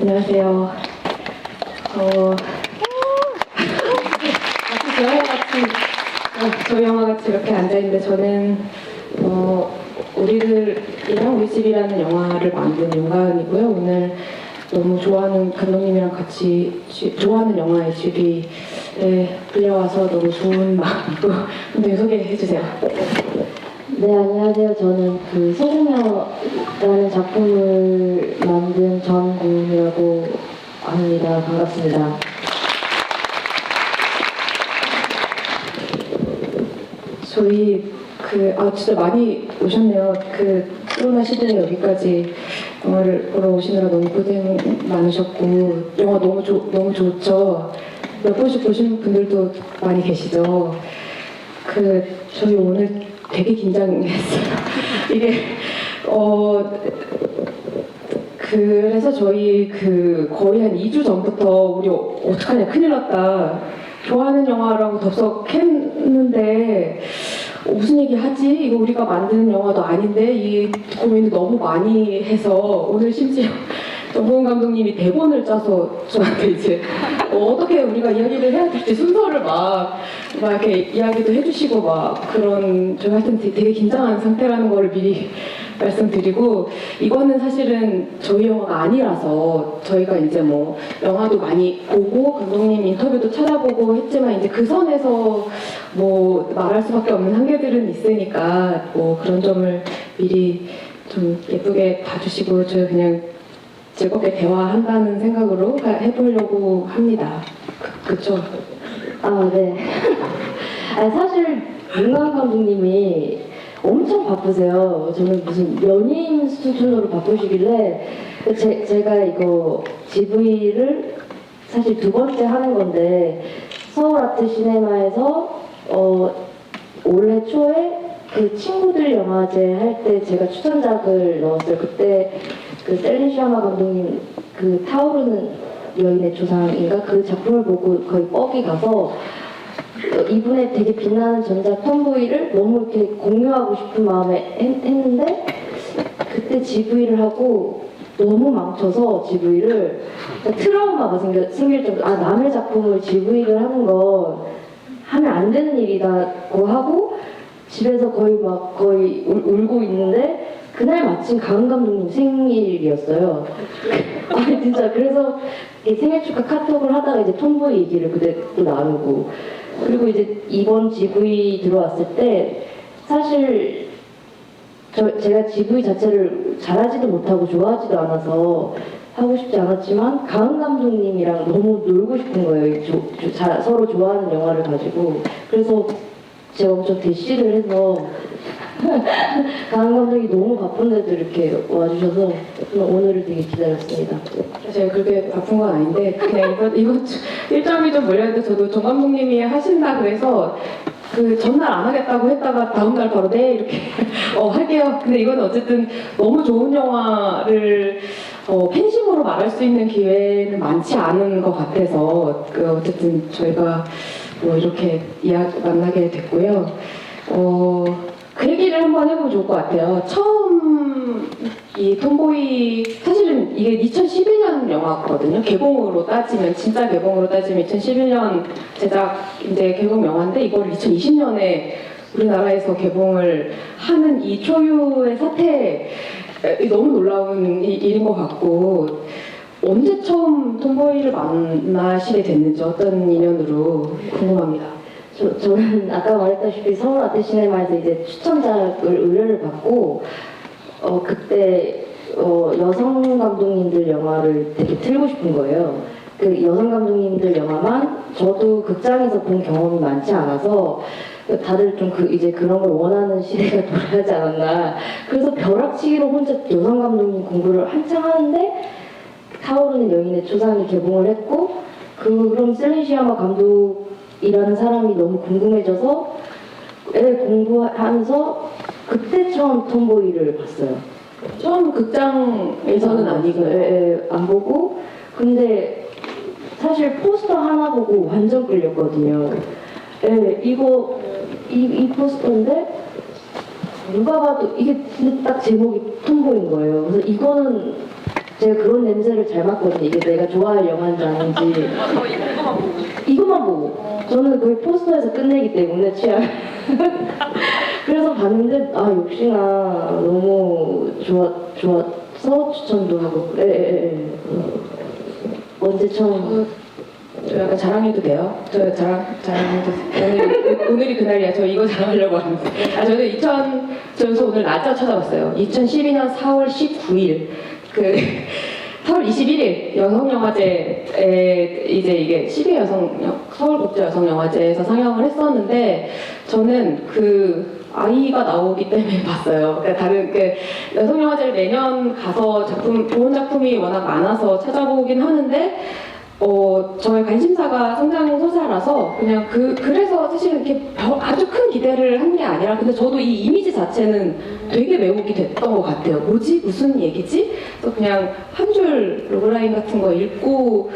안녕하세요. 저희 영화같이 이렇게 앉아있는데 저는 우리들이랑 우리 집이라는 영화를 만든 윤가은이고요. 오늘 너무 좋아하는 감독님이랑 같이 좋아하는 영화의 주비에 끌려와서 너무 좋은 마음이고 감독님 소개해주세요. 네, 안녕하세요. 저는 그 소공녀라는 작품을 만든 전구이라고 합니다. 반갑습니다. 저희 진짜 많이 오셨네요. 코로나 시대에 여기까지 영화를 보러 오시느라 너무 고생 많으셨고 영화 너무 좋죠. 몇 번씩 보신 분들도 많이 계시죠. 저희 오늘 되게 긴장했어요. 이게 그래서 저희 거의 한 2주 전부터 우리 어떡하냐 큰일 났다. 좋아하는 영화라고 덥석했는데 무슨 얘기 하지? 이거 우리가 만드는 영화도 아닌데 이 고민을 너무 많이 해서 오늘 심지어 정보은 감독님이 대본을 짜서 저한테 이제 어떻게 우리가 이야기를 해야 될지 순서를 막 이렇게 이야기도 해주시고 막 그런 저희 하여튼 되게 긴장한 상태라는 거를 미리 말씀드리고 이거는 사실은 저희 영화가 아니라서 저희가 이제 뭐 영화도 많이 보고 감독님 인터뷰도 찾아보고 했지만 이제 그 선에서 뭐 말할 수밖에 없는 한계들은 있으니까 뭐 그런 점을 미리 좀 예쁘게 봐주시고 저희 그냥 즐겁게 대화한다는 생각으로 해보려고 합니다. 그쵸? 아, 네. 아니, 사실 윤가은 감독님이 엄청 바쁘세요. 저는 무슨 연예인 수준으로 바쁘시길래 제가 이거 GV를 사실 두 번째 하는 건데 서울 아트 시네마에서 올해 초에 그 친구들 영화제 할 때 제가 추천작을 넣었어요. 그때 셀린 샤마 감독님 타오르는 여인의 조상인가 그 작품을 보고 거의 뻑이 가서 이분의 되게 빛나는 전작 톰보이를 너무 이렇게 공유하고 싶은 마음에 했는데 그때 GV를 하고 너무 망쳐서 GV를 트라우마가 생길 정도 남의 작품을 GV를 하는 건 하면 안 되는 일이다고 하고 집에서 거의 울고 있는데 그날 마침 가은 감독님 생일이었어요. 아니 진짜 그래서 생일 축하 카톡을 하다가 이제 톰보이 얘기를 그때 또 나누고 그리고 이제 이번 GV 들어왔을 때 사실 제가 GV 자체를 잘하지도 못하고 좋아하지도 않아서 하고 싶지 않았지만 가은 감독님이랑 너무 놀고 싶은 거예요. 서로 좋아하는 영화를 가지고 그래서 제가 엄청 대시를 해서 가은 감독이 너무 바쁜데도 이렇게 와주셔서 오늘을 되게 기다렸습니다. 제가 그렇게 바쁜 건 아닌데 그냥 이번 주 일정이 좀 몰렸는데 저도 정 감독님이 하신다 그래서 전날 안 하겠다고 했다가 다음날 바로 네 이렇게 할게요. 근데 이건 어쨌든 너무 좋은 영화를 팬심으로 말할 수 있는 기회는 많지 않은 것 같아서 어쨌든 저희가 뭐 이렇게 만나게 됐고요. 그 얘기를 한번 해보면 좋을 것 같아요. 처음 이 톰보이 사실은 이게 2011년 영화거든요. 진짜 개봉으로 따지면 2011년 제작 이제 개봉 영화인데 이걸 2020년에 우리나라에서 개봉을 하는 이 초유의 사태 너무 놀라운 일인 것 같고 언제 처음 톰보이를 만나시게 됐는지 어떤 인연으로 궁금합니다. 저는 아까 말했다시피 서울 아트 시네마에서 이제 추천작을 의뢰를 받고 그때 여성 감독님들 영화를 되게 틀고 싶은 거예요. 그 여성 감독님들 영화만 저도 극장에서 본 경험이 많지 않아서 다들 좀 이제 그런 걸 원하는 시대가 돌아가지 않았나. 그래서 벼락치기로 혼자 여성 감독님 공부를 한창 하는데 타오르는 여인의 초상이 개봉을 했고 그럼 셀린 감독 이라는 사람이 너무 궁금해져서 공부하면서 그때 처음 톰보이를 봤어요. 처음 극장에서는 아니고요. 안 보고 근데 사실 포스터 하나 보고 완전 끌렸거든요. 이 포스터인데 누가 봐도 이게 딱 제목이 톰보이인 거예요. 그래서 이거는 제가 그런 냄새를 잘 맡거든요. 이게 내가 좋아할 영화인지 아닌지. 이것만 보고. 저는 거의 포스터에서 끝내기 때문에 취향. 그래서 봤는데 아 역시나 너무 좋아서 추천도 하고. 예. 언제 처음? 저 약간 자랑해도 돼요? 저 자랑해도 오늘이 그날이야. 저 이거 자랑하려고 하는데. 저는 오늘 날짜 찾아봤어요. 2012년 4월 19일. 4월 21일 여성영화제에 이제 이게 12회 서울국제여성영화제에서 상영을 했었는데 저는 그 아이가 나오기 때문에 봤어요. 그러니까 다른 여성영화제를 매년 가서 좋은 작품이 워낙 많아서 찾아보긴 하는데 저의 관심사가 성장 소사라서 그냥 그래서 사실은 이렇게 아주 큰 기대를 한 게 아니라 근데 저도 이 이미지 자체는 되게 매혹이 됐던 것 같아요. 뭐지? 무슨 얘기지? 그래서 그냥 한 줄 로그라인 같은 거 읽고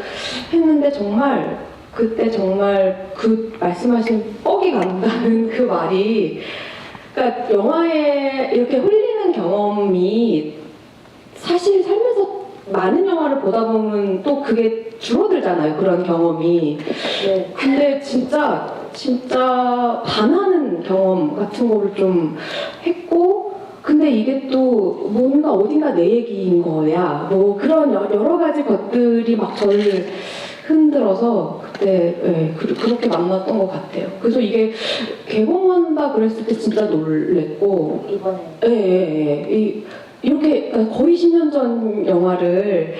했는데 정말 그때 정말 그 말씀하신 뻑이 간다는 그 말이 그러니까 영화에 이렇게 홀리는 경험이 사실 삶에서 많은 영화를 보다 보면 또 그게 줄어들잖아요. 그런 경험이. 네. 근데 진짜 반하는 경험 같은 거를 좀 했고 근데 이게 또 뭔가 어딘가 내 얘기인 거야. 뭐 그런 여러 가지 것들이 막 저를 흔들어서 그때 그렇게 만났던 것 같아요. 그래서 이게 개봉한다 그랬을 때 진짜 놀랬고 이번에. 이렇게 거의 10년 전 영화를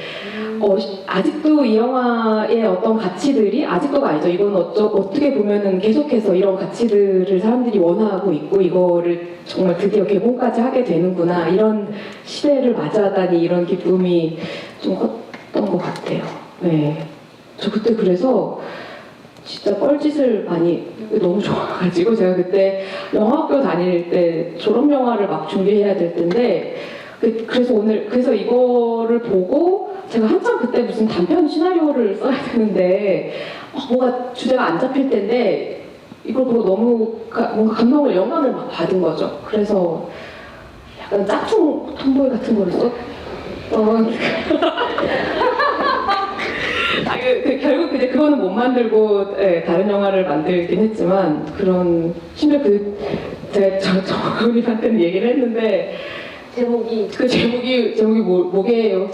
아직도 이 영화의 어떤 가치들이 아직도가 아니죠. 이건 어떻게 보면은 계속해서 이런 가치들을 사람들이 원하고 있고 이거를 정말 드디어 개봉까지 하게 되는구나 이런 시대를 맞이하다니 이런 기쁨이 좀 컸던 것 같아요. 네, 저 그때 그래서 진짜 뻘짓을 많이 너무 좋아가지고 제가 그때 영화학교 다닐 때 졸업 영화를 막 준비해야 될 텐데 그래서 이거를 보고 제가 한참 그때 무슨 단편 시나리오를 써야 되는데 뭔가 주제가 안 잡힐 때인데 이걸 보고 너무 뭔가 감동을 영감을 막 받은 거죠. 그래서 약간 짝퉁 톰보이 같은 거를 썼던 결국 이제 그거는 못 만들고 다른 영화를 만들긴 했지만 그런 심지어 제가 정우님한테는 얘기를 했는데 제목이 제목이 뭐게요?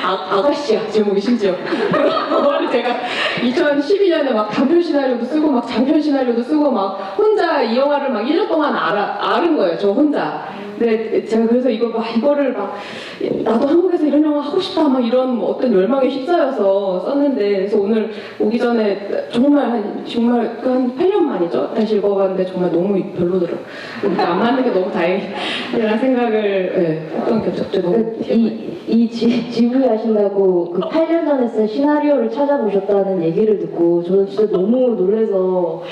아가씨야 제목이 심지어. 그거를 제가 2012년에 막 단편 시나리오도 쓰고 막 장편 시나리오도 쓰고 막 혼자 이 영화를 막 1년 동안 앓은 거예요. 저 혼자. 근데 제가 그래서 이거를 막 나도 한국에서 이런 영화 하고 싶다 막 이런 어떤 열망에 휩싸여서 썼는데 그래서 오늘 오기 전에 정말 그 한 8년 만이죠. 다시 읽어봤는데 정말 너무 별로더라고요. 근데 안 맞는 게 너무 다행이라는 생각을 했던 게 적죠. 너무 GV 하신다고 그 8년 전에 쓴 시나리오를 찾아보셨다는 얘기를 듣고 저는 진짜 너무 놀라서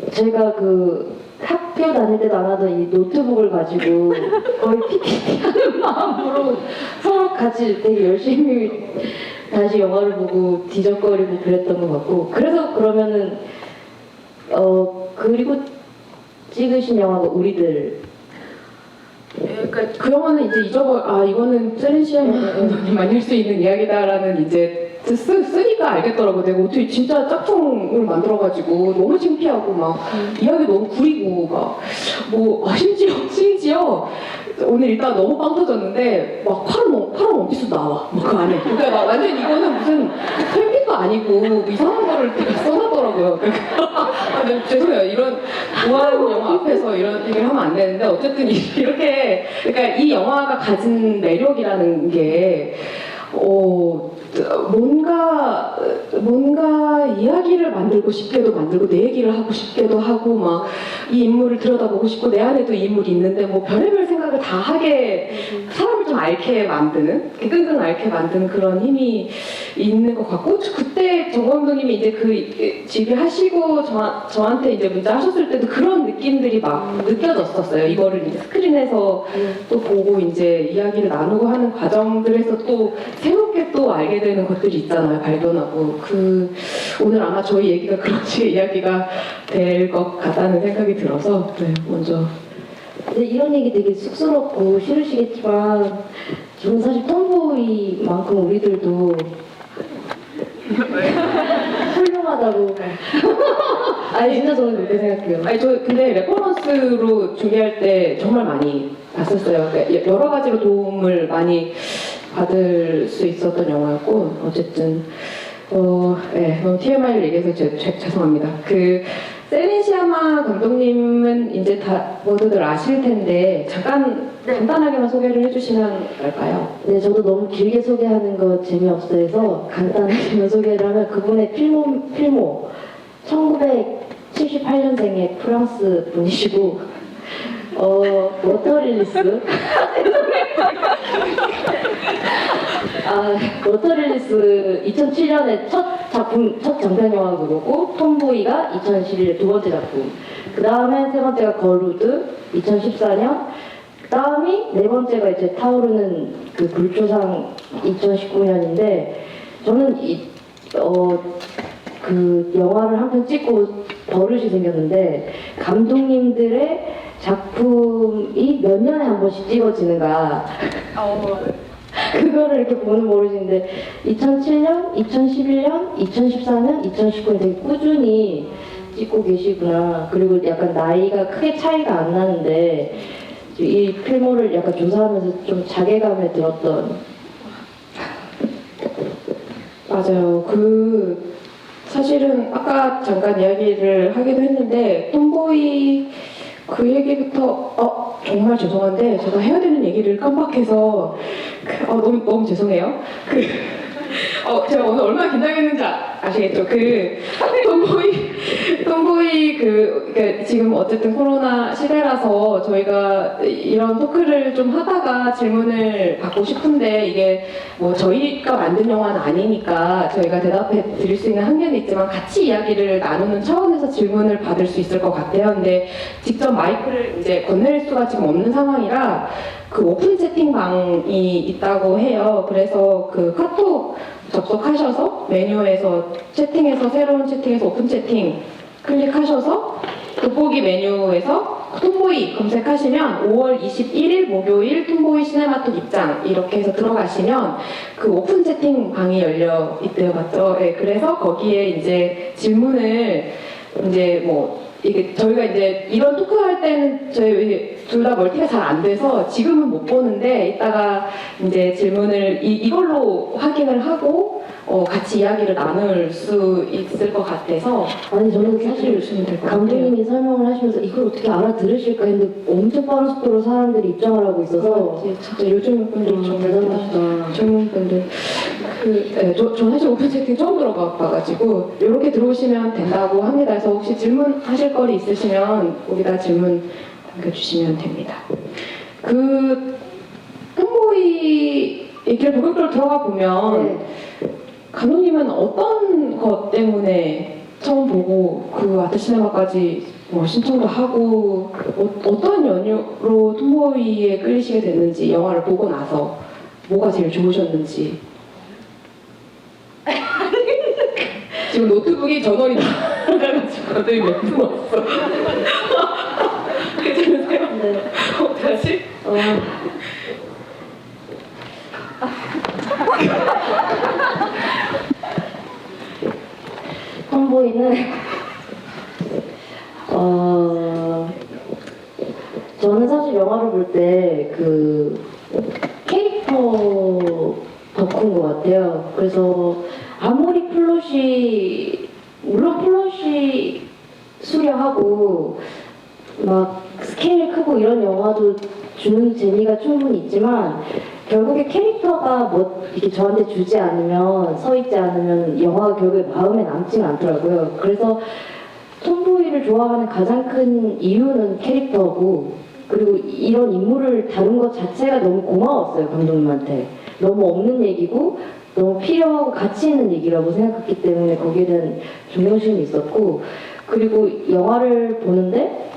제가 그 학교 다닐 때도 안 하던 이 노트북을 가지고 거의 PPT 하는 마음으로 서로 같이 되게 열심히 다시 영화를 보고 뒤적거리고 그랬던 것 같고 그래서 그러면은 그리고 찍으신 영화가 우리들 그러니까 그 영화는 이제 이거는 세렌시아 감독님만이 할 수 있는 이야기다라는 이제 쓰니까 알겠더라고. 내가 어떻게 진짜 짝퉁을 만들어가지고 너무 창피하고 막 이야기 너무 구리고 심지어 오늘 일단 너무 빵 터졌는데 막 파란 원피스 나와 막 그 안에. 그러니까 막 완전 이거는 무슨 팬픽도 아니고 이상한 거를 써놨더라고요. 그러니까 죄송해요. 이런 우아한 영화 앞에서 이런 얘기를 하면 안 되는데 어쨌든 이렇게 그러니까 이 영화가 가진 매력이라는 게 뭔가 이야기를 만들고 싶게도 만들고 내 얘기를 하고 싶게도 하고 막 이 인물을 들여다보고 싶고 내 안에도 이 인물이 있는데 뭐 별의별 생각을 다 하게 사람을 좀 앓게 만드는 끙끙 앓게 만드는 그런 힘이 있는 것 같고 그때 정 감독님이 이제 그 지휘하시고 저한테 이제 문자 하셨을 때도 그런 느낌들이 막 느껴졌었어요. 이거를 이제 스크린에서 또 보고 이제 이야기를 나누고 하는 과정들에서 또 새롭게 또 알게 되는 것들이 있잖아요. 발견하고 오늘 아마 저희 얘기가 그런 식의 이야기가 될 것 같다는 생각이 들어서 먼저 근데 이런 얘기 되게 쑥스럽고 싫으시겠지만 저는 사실 톰보이만큼 우리들도 훌륭하다고. 아니 진짜 저는 그렇게 생각해요. 아니 저 근데 레퍼런스로 준비할 때 정말 많이 봤었어요. 그러니까 여러 가지로 도움을 많이 받을 수 있었던 영화였고 어쨌든 네, 너무 TMI를 얘기해서 죄송합니다. 그 셀린 시아마 감독님은 이제 다 모두들 아실 텐데 잠깐 간단하게만 소개를 해주시면 될까요? 네, 저도 너무 길게 소개하는 거 재미없어 해서 간단하게만 소개를 하면 그분의 필모 1978년생의 프랑스 분이시고 워터릴리스 워터릴리스 2007년에 첫 장편 영화 그거고 톰보이가 2011년 두 번째 작품 그 다음에 세 번째가 걸우드 2014년 그 다음이 네 번째가 이제 타오르는 그 불초상 2019년인데 저는 그 영화를 한 편 찍고 버릇이 생겼는데 감독님들의 작품이 몇 년에 한 번씩 찍어지는가 그거를 이렇게 보는 버릇인데 2007년, 2011년, 2014년, 2019년 되게 꾸준히 찍고 계시구나. 그리고 약간 나이가 크게 차이가 안 나는데 이 필모를 약간 조사하면서 좀 자괴감에 들었던. 맞아요. 사실은 아까 잠깐 이야기를 하기도 했는데 톰보이 그 얘기부터 정말 죄송한데 제가 해야 되는 얘기를 깜빡해서 너무 죄송해요. 제가 오늘 얼마나 긴장했는지 아시겠죠? 톰보이 그러니까 지금 어쨌든 코로나 시대라서 저희가 이런 토크를 좀 하다가 질문을 받고 싶은데 이게 뭐 저희가 만든 영화는 아니니까 저희가 대답해 드릴 수 있는 한계는 있지만 같이 이야기를 나누는 차원에서 질문을 받을 수 있을 것 같아요. 근데 직접 마이크를 이제 건넬 수가 지금 없는 상황이라 그 오픈 채팅방이 있다고 해요. 그래서 그 카톡 접속하셔서 메뉴에서 채팅에서 새로운 채팅에서 오픈 채팅 클릭하셔서 돋보기 메뉴에서 톰보이 검색하시면 5월 21일 목요일 톰보이 시네마톡 입장 이렇게 해서 들어가시면 그 오픈 채팅 방이 열려 있대요. 맞죠? 네, 그래서 거기에 이제 질문을 이제 이게 저희가 이제 이런 토크 할 때는 저희 둘 다 멀티가 잘 안 돼서 지금은 못 보는데 이따가 이제 질문을 이걸로 확인을 하고 같이 이야기를 나눌 수 있을 것 같아서 아니 저는 사실 주시면 될 것 같아요. 감독님이 설명을 하시면서 이걸 어떻게 알아들으실까 했는데 엄청 빠른 속도로 사람들이 입장을 하고 있어서 진짜 요즘 분들 정말 대단하시다. 젊은 분들 저 사실 오픈 채팅 처음 들어가 봐가지고 이렇게 들어오시면 된다고 합니다. 그래서 혹시 질문하실 거리 있으시면 거기다 질문 남겨주시면 됩니다. 톰보이 얘기를 본격적으로 들어가 보면 감독님은 어떤 것 때문에 처음 보고 그 아트시네마까지 신청도 하고 어떤 연유로 톰보이에 끌리시게 됐는지 영화를 보고 나서 뭐가 제일 좋으셨는지 지금 노트북이 전원이 나가지고 갑자기 멘트 왔어. 괜찮으세요? 네. 어떡하지? 톰보이는 저는 사실 영화를 볼 때 그 캐릭터 덕후인 것 같아요. 그래서 아무리 물론 플롯이 수려하고 막 스케일 크고 이런 영화도 주는 재미가 충분히 있지만 결국에 캐릭터가 이렇게 저한테 주지 않으면 서 있지 않으면 영화가 결국에 마음에 남지가 않더라고요. 그래서 톰보이를 좋아하는 가장 큰 이유는 캐릭터고 그리고 이런 인물을 다룬 것 자체가 너무 고마웠어요. 감독님한테 너무 없는 얘기고 너무 필요하고 가치 있는 얘기라고 생각했기 때문에 거기에 대한 존경심이 있었고 그리고 영화를 보는데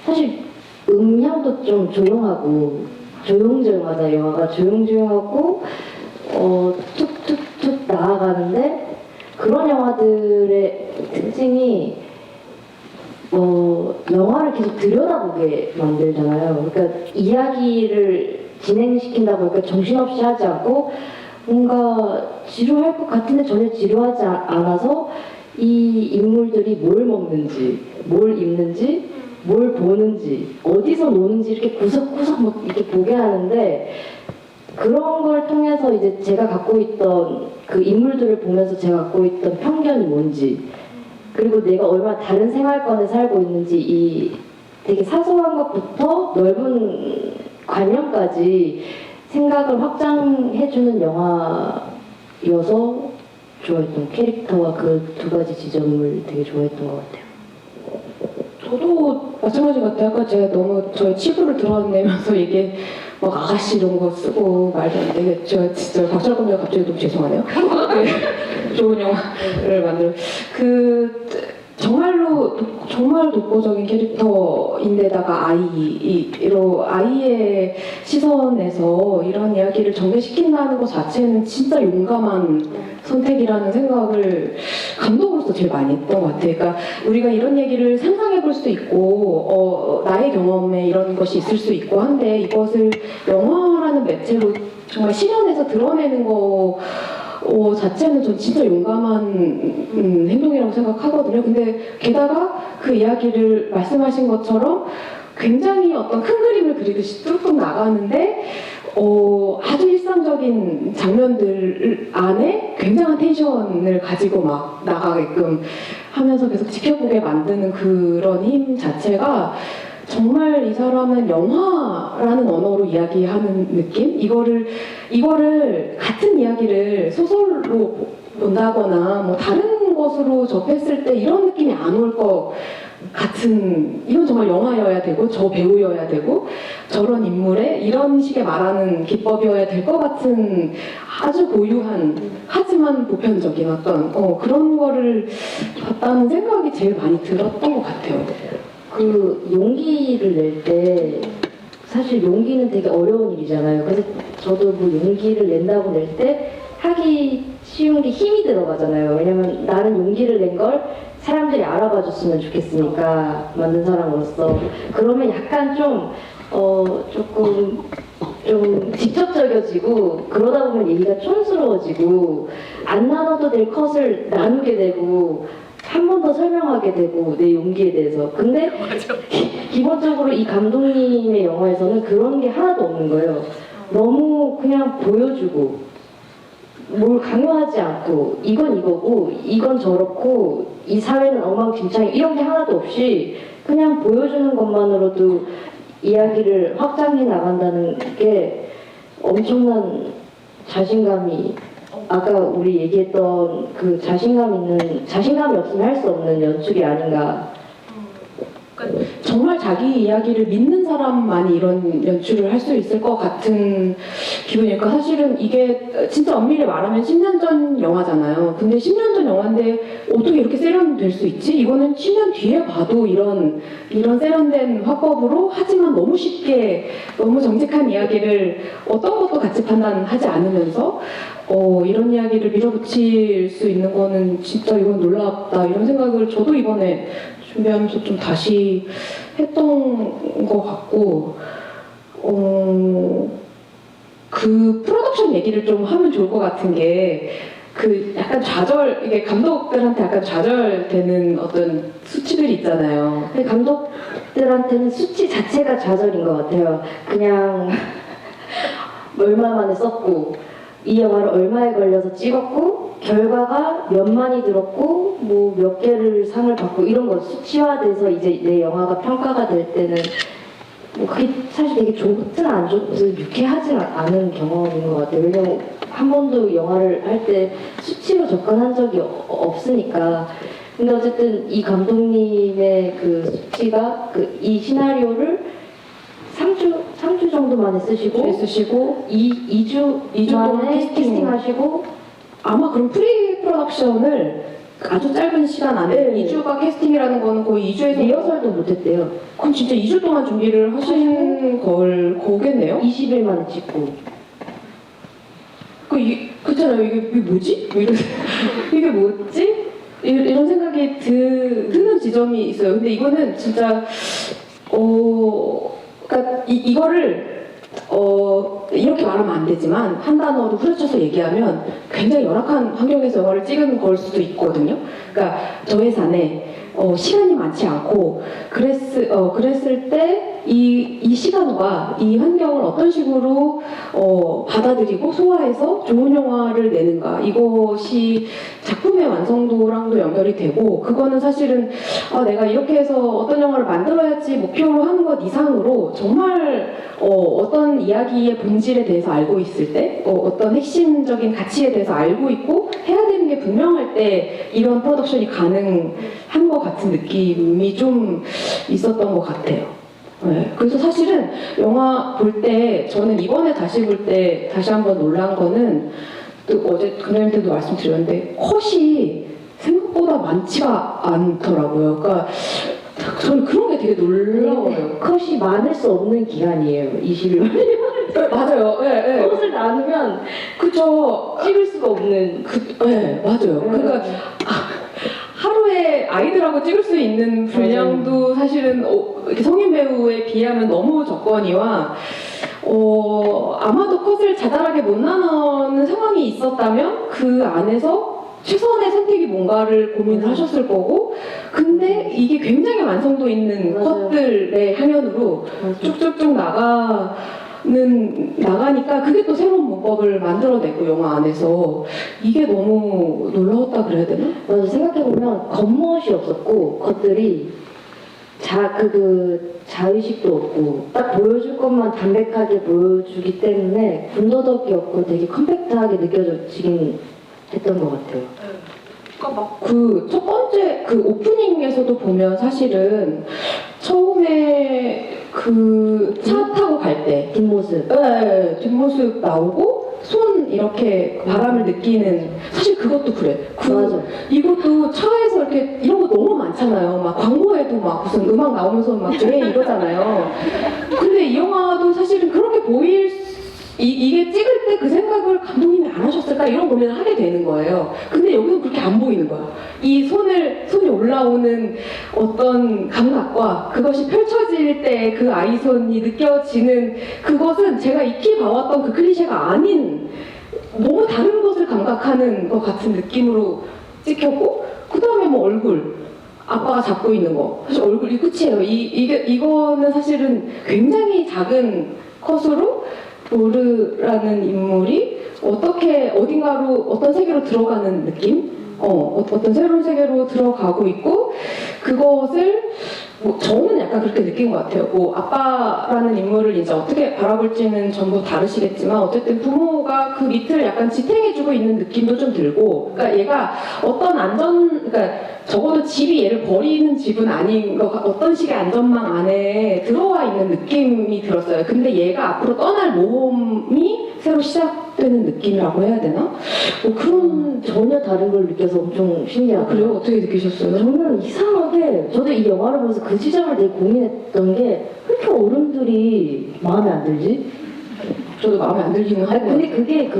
사실 음향도 좀 조용조용하다. 영화가 조용조용하고 툭툭툭 나아가는데 그런 영화들의 특징이 영화를 계속 들여다보게 만들잖아요. 그러니까 이야기를 진행시킨다고 해서 정신없이 하지 않고 뭔가 지루할 것 같은데 전혀 지루하지 않아서 이 인물들이 뭘 먹는지, 뭘 입는지, 뭘 보는지, 어디서 노는지 이렇게 구석구석 막 이렇게 보게 하는데 그런 걸 통해서 이제 제가 갖고 있던 그 인물들을 보면서 제가 갖고 있던 편견이 뭔지 그리고 내가 얼마나 다른 생활권에 살고 있는지 이 되게 사소한 것부터 넓은 관념까지 생각을 확장해주는 영화여서 좋아했던 캐릭터와 그 두 가지 지점을 되게 좋아했던 것 같아요. 저도 마찬가지 같아요. 아까 제가 너무 저의 치부를 드러내면서 이게 막 아가씨 이런 거 쓰고 말도 안 되게 제가 진짜 박철검이가 갑자기 너무 죄송하네요. 네, 좋은 영화를 만들 정말 독보적인 캐릭터인데다가 아이의 시선에서 이런 이야기를 전개시킨다는 것 자체는 진짜 용감한 선택이라는 생각을 감독으로서 제일 많이 했던 것 같아요. 그러니까 우리가 이런 얘기를 상상해 볼 수도 있고 나의 경험에 이런 것이 있을 수 있고 한데 이것을 영화라는 매체로 정말 실현해서 드러내는 거 자체는 전 진짜 용감한 행동이라고 생각하거든요. 근데 게다가 그 이야기를 말씀하신 것처럼 굉장히 어떤 큰 그림을 그리듯이 뚝뚝 나가는데 아주 일상적인 장면들 안에 굉장한 텐션을 가지고 막 나가게끔 하면서 계속 지켜보게 만드는 그런 힘 자체가 정말 이 사람은 영화라는 언어로 이야기하는 느낌? 이거를 같은 이야기를 소설로 본다거나 뭐 다른 것으로 접했을 때 이런 느낌이 안 올 것 같은, 이건 정말 영화여야 되고 저 배우여야 되고 저런 인물에 이런 식의 말하는 기법이어야 될 것 같은 아주 고유한 하지만 보편적인 어떤 그런 거를 봤다는 생각이 제일 많이 들었던 것 같아요. 그 용기를 낼 때 사실 용기는 되게 어려운 일이잖아요. 그래서 저도 뭐 용기를 낸다고 낼 때 하기 쉬운 게 힘이 들어가잖아요. 왜냐면 나는 용기를 낸 걸 사람들이 알아봐 줬으면 좋겠으니까 만든 사람으로서 그러면 약간 조금 좀 직접적이어지고 그러다 보면 얘기가 촌스러워지고 안 나눠도 될 컷을 나누게 되고 한 번 더 설명하게 되고 내 용기에 대해서. 근데 기본적으로 이 감독님의 영화에서는 그런 게 하나도 없는 거예요. 너무 그냥 보여주고 뭘 강요하지 않고 이건 이거고 이건 저렇고 이 사회는 엉망진창 이런 게 하나도 없이 그냥 보여주는 것만으로도 이야기를 확장해 나간다는 게 엄청난 자신감이, 아까 우리 얘기했던 그 자신감이 없으면 할 수 없는 연출이 아닌가. 정말 자기 이야기를 믿는 사람만이 이런 연출을 할 수 있을 것 같은 기분이니까 사실은 이게 진짜 엄밀히 말하면 10년 전 영화잖아요. 근데 10년 전 영화인데 어떻게 이렇게 세련될 수 있지? 이거는 10년 뒤에 봐도 이런 세련된 화법으로 하지만 너무 쉽게 너무 정직한 이야기를 어떤 것도 같이 판단하지 않으면서 이런 이야기를 밀어붙일 수 있는 거는 진짜 이건 놀랍다 이런 생각을 저도 이번에 준비하면서 좀 다시 했던 것 같고 그 프로덕션 얘기를 좀 하면 좋을 것 같은 게 그 약간 이게 감독들한테 약간 좌절되는 어떤 수치들이 있잖아요. 근데 감독들한테는 수치 자체가 좌절인 것 같아요. 그냥 얼마 만에 썼고 이 영화를 얼마에 걸려서 찍었고 결과가 몇만이 들었고 뭐 몇 개를 상을 받고 이런 거 수치화돼서 이제 내 영화가 평가가 될 때는 뭐 그게 사실 되게 좋든 안 좋든 유쾌하진 않은 경험인 것 같아요. 왜냐면 한 번도 영화를 할 때 수치로 접근한 적이 없으니까. 근데 어쨌든 이 감독님의 그 수치가 이 시나리오를 3주 정도 만에 쓰시고 2주 만에 캐스팅하시고 아마 그럼 프리 프로덕션을 아주 짧은 시간 안에 네. 2주가 캐스팅이라는 거는 거의 2주에서 리허설도 못했대요. 그럼 진짜 2주 동안 준비를 하신 거겠네요? 20일 만에 찍고. 그렇잖아요. 이게 뭐지? 이게 뭐지? 이런 생각이 드는 지점이 있어요. 근데 이거는 진짜 그러니까 이거를 이렇게 말하면 안 되지만 한 단어로 후려쳐서 얘기하면 굉장히 열악한 환경에서 영화를 찍은 걸 수도 있거든요. 그러니까 저 예산에 시간이 많지 않고 그랬을 때 이 시간과 이 환경을 어떤 식으로 받아들이고 소화해서 좋은 영화를 내는가, 이것이 작품의 완성도랑도 연결이 되고, 그거는 사실은 내가 이렇게 해서 어떤 영화를 만들어야지 목표로 하는 것 이상으로 정말 어떤 이야기의 본질에 대해서 알고 있을 때, 어떤 핵심적인 가치에 대해서 알고 있고 해야 되는 게 분명할 때 이런 프로덕션이 가능한 것 같은 느낌이 좀 있었던 것 같아요. 네, 그래서 사실은 영화 볼 때 저는 이번에 다시 볼 때 다시 한번 놀란 거는, 또 어제 금요일 때도 말씀드렸는데 컷이 생각보다 많지가 않더라고요. 그러니까 저는 그런 게 되게 놀라워요. 컷이 많을 수 없는 기간이에요. 20일. 네, 맞아요. 네, 네. 컷을 나누면 그쵸. 찍을 수가 없는. 네, 맞아요. 그러니까 하루에 아이들하고 찍을 수 있는 분량도 사실은 이렇게 성인 배우에 비하면 너무 적거니와 아마도 컷을 자잘하게 못 나누는 상황이 있었다면 그 안에서 최선의 선택이 뭔가를 고민을 하셨을 거고, 근데 이게 굉장히 완성도 있는 맞아요. 컷들의 향연으로 쭉쭉쭉 나가니까 그게 또 새로운 문법을 만들어내고 영화 안에서 이게 너무 놀라웠다 그래야 되나? 맞아, 생각해보면 겉멋이 없었고 겉들이 자의식도 없고 딱 보여줄 것만 담백하게 보여주기 때문에 군더더기 없고 되게 컴팩트하게 느껴지긴 했던 것 같아요. 그러니까 막 그 첫 번째 그 오프닝에서도 보면 사실은 처음에 그 차 타고 갈 때 뒷모습. 네, 뒷모습 나오고 손 이렇게 바람을 느끼는, 사실 그것도 그래. 맞아. 이것도 차에서 이렇게 이런 거 너무 많잖아요. 막 광고에도 막 무슨 음악 나오면서 막 왜 이러잖아요. 근데 이 영화도 사실은 그렇게 이게 찍을 때 그 생각을 감독님이 안 하셨을까 이런 고민을 하게 되는 거예요. 근데 여기는 그렇게 안 보이는 거야. 이 손이 올라오는 어떤 감각과 그것이 펼쳐질 때 그 아이 손이 느껴지는 그것은 제가 익히 봐왔던 그 클리셰가 아닌 너무 다른 것을 감각하는 것 같은 느낌으로 찍혔고, 그 다음에 뭐 얼굴, 아빠가 잡고 있는 거, 사실 얼굴이 끝이에요. 이거는 사실은 굉장히 작은 컷으로 도르라는 인물이 어떻게 어딘가로 어떤 세계로 들어가는 느낌? 어떤 새로운 세계로 들어가고 있고, 그것을 저는 약간 그렇게 느낀 것 같아요. 아빠라는 인물을 이제 어떻게 바라볼지는 전부 다르시겠지만 어쨌든 부모가 그 밑을 약간 지탱해주고 있는 느낌도 좀 들고, 그러니까 얘가 그러니까 적어도 집이 얘를 버리는 집은 아닌 어떤 식의 안전망 안에 들어와 있는 느낌이 들었어요. 근데 얘가 앞으로 떠날 모험이 새로 시작되는 느낌이라고 해야 되나? 그런 전혀 다른 걸 느껴서 엄청 신기하고. 그래요? 어떻게 느끼셨어요? 저는 이상하게 저도 이 영화를 보면서 그 지점을 되게 고민했던 게 왜 이렇게 어른들이 마음에 안 들지? 저도 마음에 안 들기는 아니, 하고. 근데 그게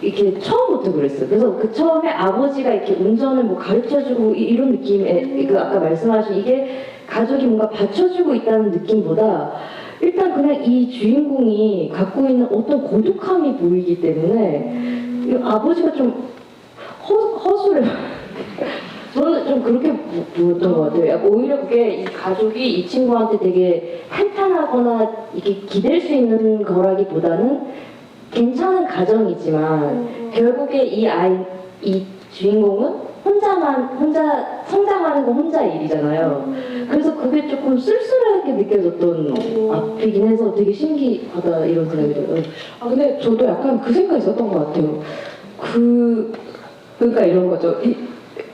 이렇게 처음부터 그랬어요. 그래서 그 처음에 아버지가 이렇게 운전을 뭐 가르쳐주고 이런 느낌의 그 아까 말씀하신 이게 가족이 뭔가 받쳐주고 있다는 느낌보다 일단 그냥 이 주인공이 갖고 있는 어떤 고독함이 보이기 때문에 이 아버지가 좀 허술해. 저는 좀 그렇게 보였던 것 같아요. 약간 오히려 그게 이 가족이 이 친구한테 되게 한탄하거나 이렇게 기댈 수 있는 거라기보다는 괜찮은 가정이지만 결국에 이 주인공은 혼자 성장하는 건 혼자 일이잖아요. 그래서 그게 조금 쓸쓸하게 느껴졌던 앞이긴 해서 되게 신기하다 이런 생각이 들어요. 근데 저도 약간 그 생각이 있었던 것 같아요. 그러니까 이런 거죠.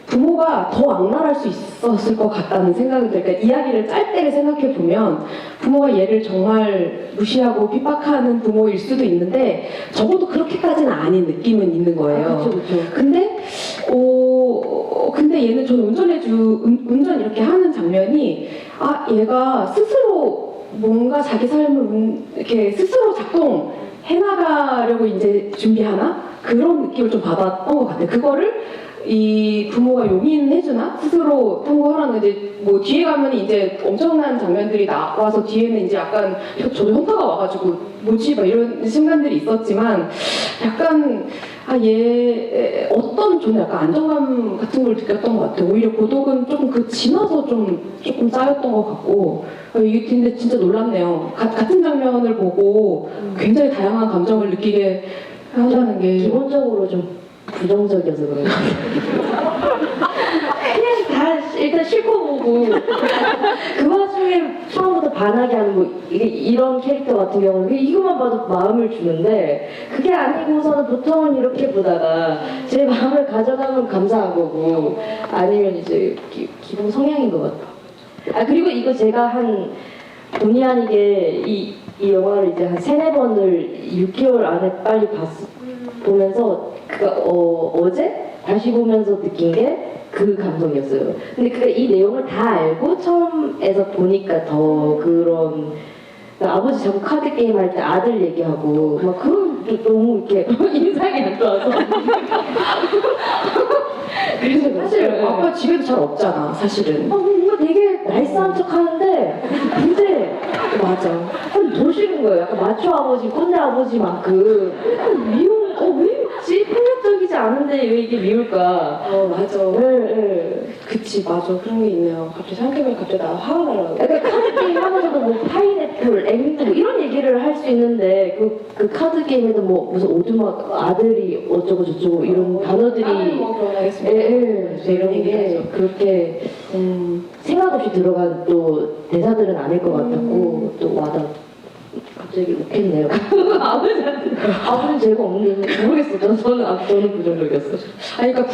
부모가 더 악랄할 수 있었을 것 같다는 생각이 들어요. 그러니까 이야기를 짧게 생각해 보면 부모가 얘를 정말 무시하고 핍박하는 부모일 수도 있는데 적어도 그렇게까지는 아닌 느낌은 있는 거예요. 그렇죠, 그렇죠. 근데 얘는 저는 운전 이렇게 하는 장면이 얘가 스스로 뭔가 자기 삶을 이렇게 스스로 작동해 나가려고 이제 준비하나? 그런 느낌을 좀 받았던 것 같아요. 그거를 이 부모가 용인해주나 스스로 통보하라는 이제 뭐 뒤에 가면 이제 엄청난 장면들이 나와서 뒤에는 이제 약간 저도 현타가 와가지고 뭐지 막 이런 순간들이 있었지만 약간 얘 어떤 저는 약간 안정감 같은 걸 느꼈던 것 같아요. 오히려 고독은 조금 그 지나서 조금 쌓였던 것 같고 이게 근데 진짜 놀랍네요. 같은 장면을 보고 굉장히 다양한 감정을 느끼게 한다는 게 기본적으로 좀 부정적이어서 그런 것 같아요. 그냥 다 일단 싫고 보고 그 와중에 처음부터 반하게 하는 뭐 이런 캐릭터 같은 경우는 그냥 이것만 봐도 마음을 주는데 그게 아니고서는 보통은 이렇게 보다가 제 마음을 가져가면 감사한 거고 아니면 이제 기본 성향인 것 같아요. 그리고 이거 제가 한 본의 아니게 이 영화를 이제 한 3-4번을 6개월 안에 빨리 보면서 어제 다시 보면서 느낀 게 그 감성이었어요. 근데 이 내용을 다 알고 처음에서 보니까 더 그런 아버지 자꾸 카드 게임 할 때 아들 얘기하고 막 그런 너무 이렇게 인상이 안 좋아서 그래서 사실 아빠 집에도 잘 없잖아 사실은. 뭔가 되게 날싸한 척 하는데 근데 맞아 더 싫은 거예요. 약간 마초 아버지 꼰대 아버지만큼 미운 왜 미웠지? 폭력적이지 않은데 왜 이게 미울까? 맞아. 네. 그치 맞아 그런 게 있네요. 갑자기 생각해보니까 갑자기 나 화가 나려고. 약간 카드 게임 하면서도 뭐 파인애플, 앵두 뭐 이런 얘기를 할 수 있는데 그 카드 게임에도 뭐 무슨 오두막 아들이 어쩌고 저쩌고 이런 단어들이 뭐 결혼하겠습니다. 이런 게 그렇게 생각 없이 들어간 또 대사들은 아닐 것 같았고 또 와닿. 갑자기 웃겠네요. 아버지는 죄가 없는지 모르겠어요. 저는 부정적이었어요. 아니 그러니까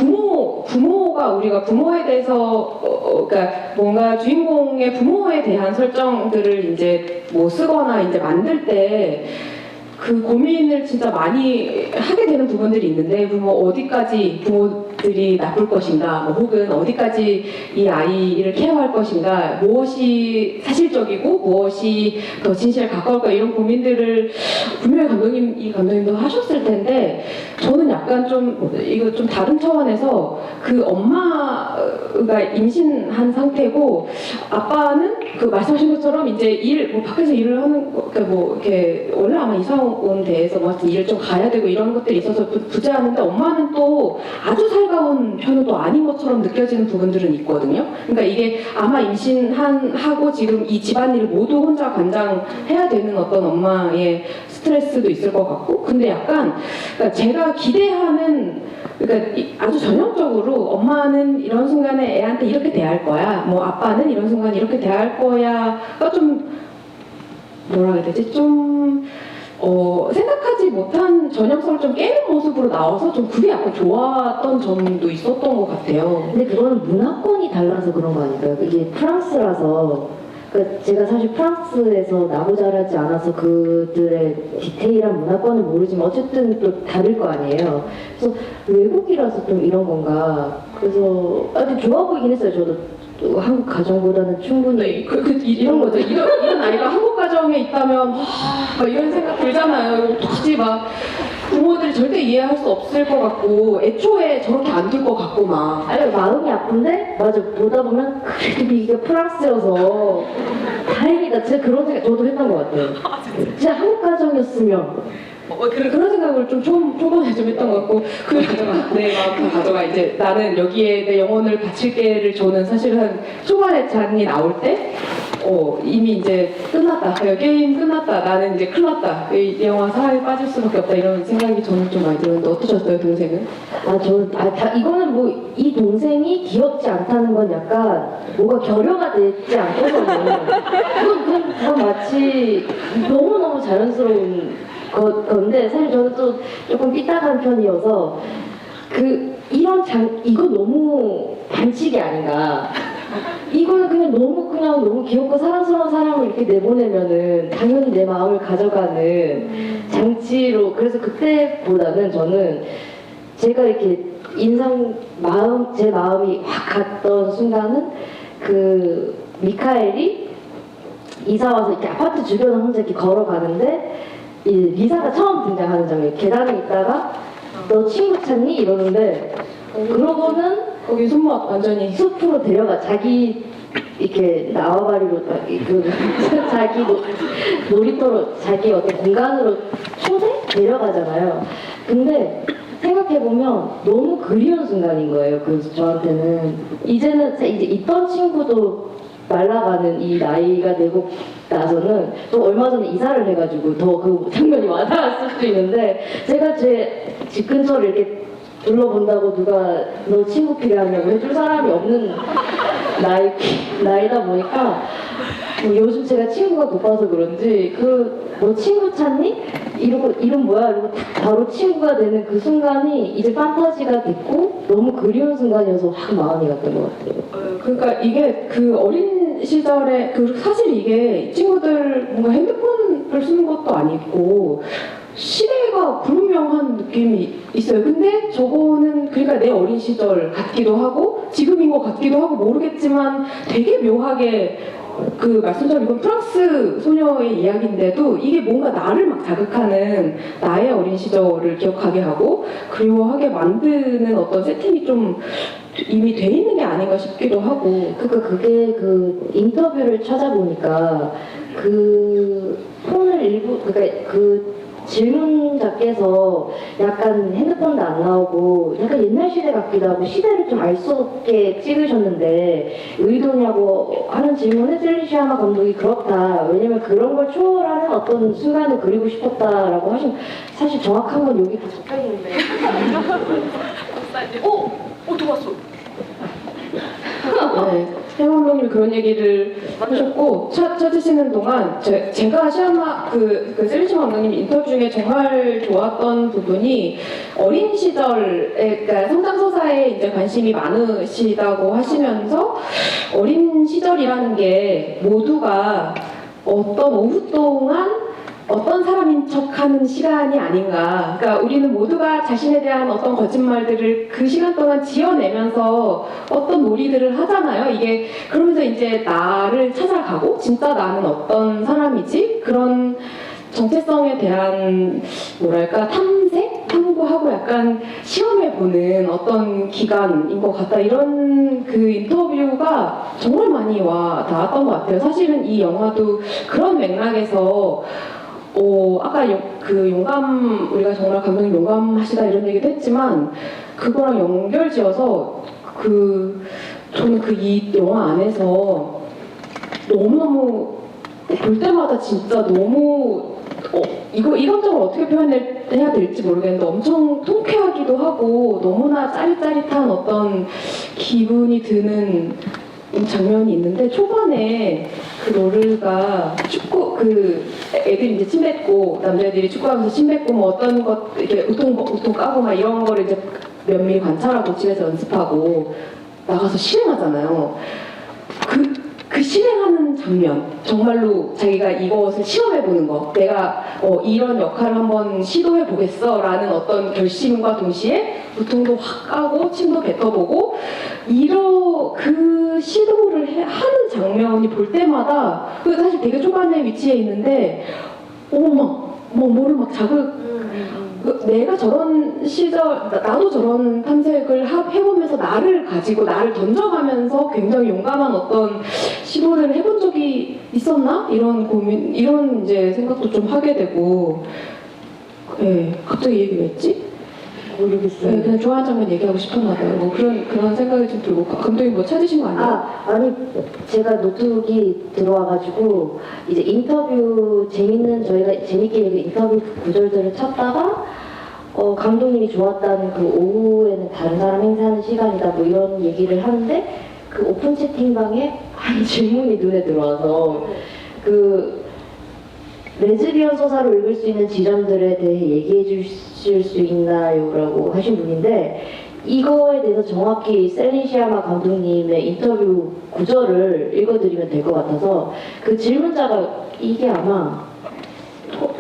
부모가 우리가 부모에 대해서 그러니까 뭔가 주인공의 부모에 대한 설정들을 이제 뭐 쓰거나 이제 만들 때 그 고민을 진짜 많이 하게 되는 부분들이 있는데 어디까지 부모들이 나쁠 것인가 뭐 혹은 어디까지 이 아이를 케어할 것인가 무엇이 사실적이고 무엇이 더 진실에 가까울까 이런 고민들을 분명히 이 감독님도 하셨을 텐데 저는 약간 이거 좀 다른 차원에서 그 엄마가 임신한 상태고 아빠는 그 말씀하신 것처럼 이제 뭐 밖에서 일을 하는 그러니까 뭐 이렇게 원래 아마 이사 온 데에서 뭐 하여튼 일을 좀 가야 되고 이런 것들이 있어서 부재하는데 엄마는 또 아주 살가운 편은 또 아닌 것처럼 느껴지는 부분들은 있거든요. 그러니까 이게 아마 임신하고 지금 이 집안일을 모두 혼자 관장해야 되는 어떤 엄마의 스트레스도 있을 것 같고 근데 약간 그러니까 제가 기대하는 그러니까 아주 전형적으로 엄마는 이런 순간에 애한테 이렇게 대할 거야 뭐 아빠는 이런 순간에 이렇게 대할 거야가 좀 뭐라 해야 되지 생각하지 못한 전형성을 좀 깨는 모습으로 나와서 좀 그게 약간 좋았던 점도 있었던 것 같아요. 근데 그거는 문화권이 달라서 그런 거 아닐까요? 이게 프랑스라서 그러니까 제가 사실 프랑스에서 나고 자라지 않아서 그들의 디테일한 문화권을 모르지만 어쨌든 또 다를 거 아니에요. 그래서 외국이라서 좀 이런 건가. 그래서 아주 좋아 보이긴 했어요. 저도 또 한국 가정보다는 충분히 이런 거죠. 이런 아이가 한국 가정에 있다면 막 이런 생각 들잖아요. 어떡하지 막 부모들이 절대 이해할 수 없을 것 같고 애초에 저렇게 안 둘 것 같고 막 아니 마음이 아픈데 맞아 보다 보면 그래도 이게 프랑스여서 다행이다. 진짜 그런 생각 저도 했던 것 같아요. 진짜 한국 가정이었으면 그런 생각을 좀 초반에 좀 했던 것 같고 내 마음 다 가져가 이제 나는 여기에 내 영혼을 바칠게를 저는 사실은 초반에 장이 나올 때 이미 이제 끝났다 게임 끝났다 나는 이제 큰일 났다 이 영화 사랑에 빠질 수밖에 없다 이런 생각이 저는 좀 많이 들었는데 어떠셨어요 동생은? 이거는 뭐 이 동생이 귀엽지 않다는 건 약간 뭐가 결여가 되지 않고서는 그건 마치 너무너무 자연스러운 건데 사실 저는 또 조금 삐딱한 편이어서 이거 너무 반칙이 아닌가. 이거는 그냥 너무 귀엽고 사랑스러운 사람을 이렇게 내보내면은 당연히 내 마음을 가져가는 장치로 그래서 그때보다는 저는 제가 이렇게 제 마음이 확 갔던 순간은 그 미카엘이 이사 와서 이렇게 아파트 주변을 혼자 이렇게 걸어가는데 이 리사가 처음 등장하는 장면 계단에 있다가 너 친구 찾니? 이러는데 그러고는 거기 손맛 완전히. 숲으로 데려가 자기 이렇게縄張리로 자기 놀이터로 자기 어떤 공간으로 데려가잖아요. 근데 생각해보면 너무 그리운 순간인 거예요. 그래서 저한테는 이제 있던 친구도 말라가는 이 나이가 되고 나서는 또 얼마 전에 이사를 해가지고 더 그 장면이 와닿았을 수도 있는데 제가 제 집 근처를 이렇게 둘러본다고 누가 너 친구 필요하냐고 해줄 사람이 없는 나이다 보니까 요즘 제가 친구가 고파서 그런지 너 친구 찾니? 이러고 이름 뭐야? 이러고 바로 친구가 되는 그 순간이 이제 판타지가 됐고 너무 그리운 순간이어서 확 마음이 갔던 것 같아요. 그러니까 이게 그 어린 시절에 사실 이게 이 친구들 뭔가 핸드폰을 쓰는 것도 아니고 시대가 불분명한 느낌이 있어요. 근데 저거는 그러니까 내 어린 시절 같기도 하고 지금인 것 같기도 하고 모르겠지만 되게 묘하게 그 말씀처럼 이건 프랑스 소녀의 이야기인데도 이게 뭔가 나를 막 자극하는 나의 어린 시절을 기억하게 하고 그리워하게 만드는 어떤 세팅이 좀 이미 돼 있는 게 아닌가 싶기도 하고. 그러니까 그게 그 인터뷰를 찾아보니까 그 폰을 그러니까 그 질문자께서 약간 핸드폰도 안 나오고 약간 옛날 시대 같기도 하고 시대를 좀 알 수 없게 찍으셨는데 의도냐고 하는 질문에 셀리시아마 감독이 그렇다. 왜냐면 그런 걸 초월하는 어떤 순간을 그리고 싶었다라고 하신 사실 정확한 건 여기 다 적혀있는데 들어왔어. 네, 해 감독님이 그런 얘기를 하셨고 찾으시는 동안 제가 그 셀리시마 감독님 인터뷰 중에 정말 좋았던 부분이 어린 시절에 그러니까 성장 서사에 이제 관심이 많으시다고 하시면서 어린 시절이라는 게 모두가 어떤 오후 동안 어떤 사람인 척하는 시간이 아닌가. 그러니까 우리는 모두가 자신에 대한 어떤 거짓말들을 그 시간 동안 지어내면서 어떤 놀이들을 하잖아요. 이게 그러면서 이제 나를 찾아가고 진짜 나는 어떤 사람이지? 그런 정체성에 대한 뭐랄까 탐구하고 약간 시험해보는 어떤 기간인 것 같다. 이런 그 인터뷰가 정말 많이 와 닿았던 것 같아요. 사실은 이 영화도 그런 맥락에서 아까 우리가 정말 감독님 용감하시다 이런 얘기도 했지만 그거랑 연결지어서 저는 이 영화 안에서 너무너무 볼 때마다 진짜 너무 이 감정을 어떻게 표현해야 될지 모르겠는데 엄청 통쾌하기도 하고 너무나 짜릿짜릿한 어떤 기분이 드는 장면이 있는데 초반에 그 노르가 애들이 이제 침 뱉고 남자애들이 축구하면서 침 뱉고 뭐 어떤 것 이렇게 우통 까고 막 이런 거를 이제 면밀히 관찰하고 집에서 연습하고 나가서 실행하잖아요. 그 실행하는 장면 정말로 자기가 이것을 시험해보는 거 내가 이런 역할을 한번 시도해보겠어 라는 어떤 결심과 동시에 우통도 확 까고 침도 뱉어보고 그 시도를 하는 장면이 볼 때마다 사실 되게 초반에 위치해 있는데 뭐를 막 내가 저런 시절 나도 저런 탐색을 해보면서 나를 가지고 나를 던져가면서 굉장히 용감한 어떤 시도를 해본 적이 있었나? 이런 고민 이런 이제 생각도 좀 하게 되고 갑자기 이 얘기가 했지? 모르겠어요. 그냥 좋아하는 장면 얘기하고 싶었나 봐요. 뭐 그런 생각이 좀 들고 감독님 뭐 찾으신 거 아니에요? 아니 제가 노트북이 들어와가지고 이제 저희가 재밌게 인터뷰 구절들을 찾다가 감독님이 좋았다는 그 오후에는 다른 사람 행사하는 시간이다 뭐 이런 얘기를 하는데 그 오픈 채팅방에 한 질문이 눈에 들어와서 레즈비언 서사로 읽을 수 있는 지점들에 대해 얘기해 주실 수 있나요? 라고 하신 분인데 이거에 대해서 정확히 셀린 시아마 감독님의 인터뷰 구절을 읽어드리면 될 것 같아서 그 질문자가 이게 아마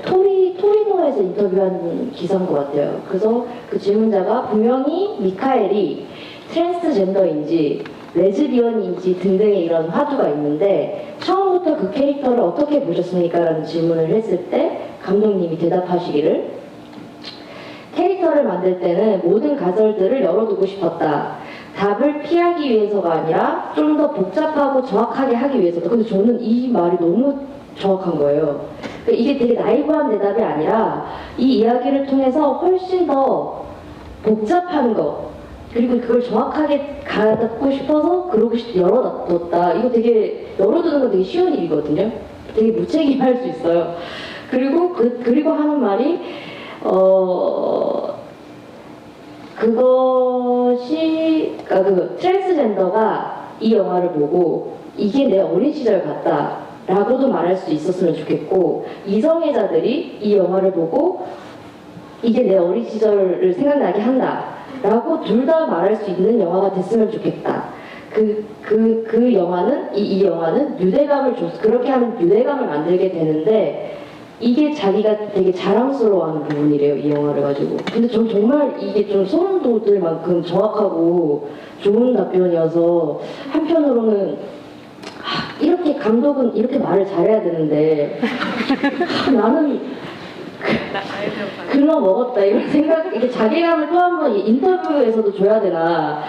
토리노에서 인터뷰한 기사인 것 같아요. 그래서 그 질문자가 분명히 미카엘이 트랜스젠더인지 레즈비언인지 등등의 이런 화두가 있는데 처음부터 그 캐릭터를 어떻게 보셨습니까? 라는 질문을 했을 때 감독님이 대답하시기를 캐릭터를 만들 때는 모든 가설들을 열어두고 싶었다. 답을 피하기 위해서가 아니라 좀 더 복잡하고 정확하게 하기 위해서다. 근데 저는 이 말이 너무 정확한 거예요. 그러니까 이게 되게 나이브한 대답이 아니라 이 이야기를 통해서 훨씬 더 복잡한 거 그리고 그걸 정확하게 가닫고 싶어서 열어뒀다. 이거 되게 열어두는 건 되게 쉬운 일이거든요. 되게 무책임할 수 있어요. 그리고 하는 말이 그것이 그러니까 그 트랜스젠더가 이 영화를 보고 이게 내 어린 시절 같다. 라고도 말할 수 있었으면 좋겠고 이성애자들이 이 영화를 보고 이게 내 어린 시절을 생각나게 한다 라고 둘 다 말할 수 있는 영화가 됐으면 좋겠다. 그 영화는 이 영화는 유대감을 그렇게 하면 유대감을 만들게 되는데 이게 자기가 되게 자랑스러워하는 부분이래요, 이 영화를 가지고. 근데 전 정말 이게 좀 소름 돋을 만큼 정확하고 좋은 답변이어서 한편으로는 이렇게 감독은 이렇게 말을 잘해야 되는데 나는 글러 먹었다 이런 생각, 이게 자괴감을 또 한 번 인터뷰에서도 줘야 되나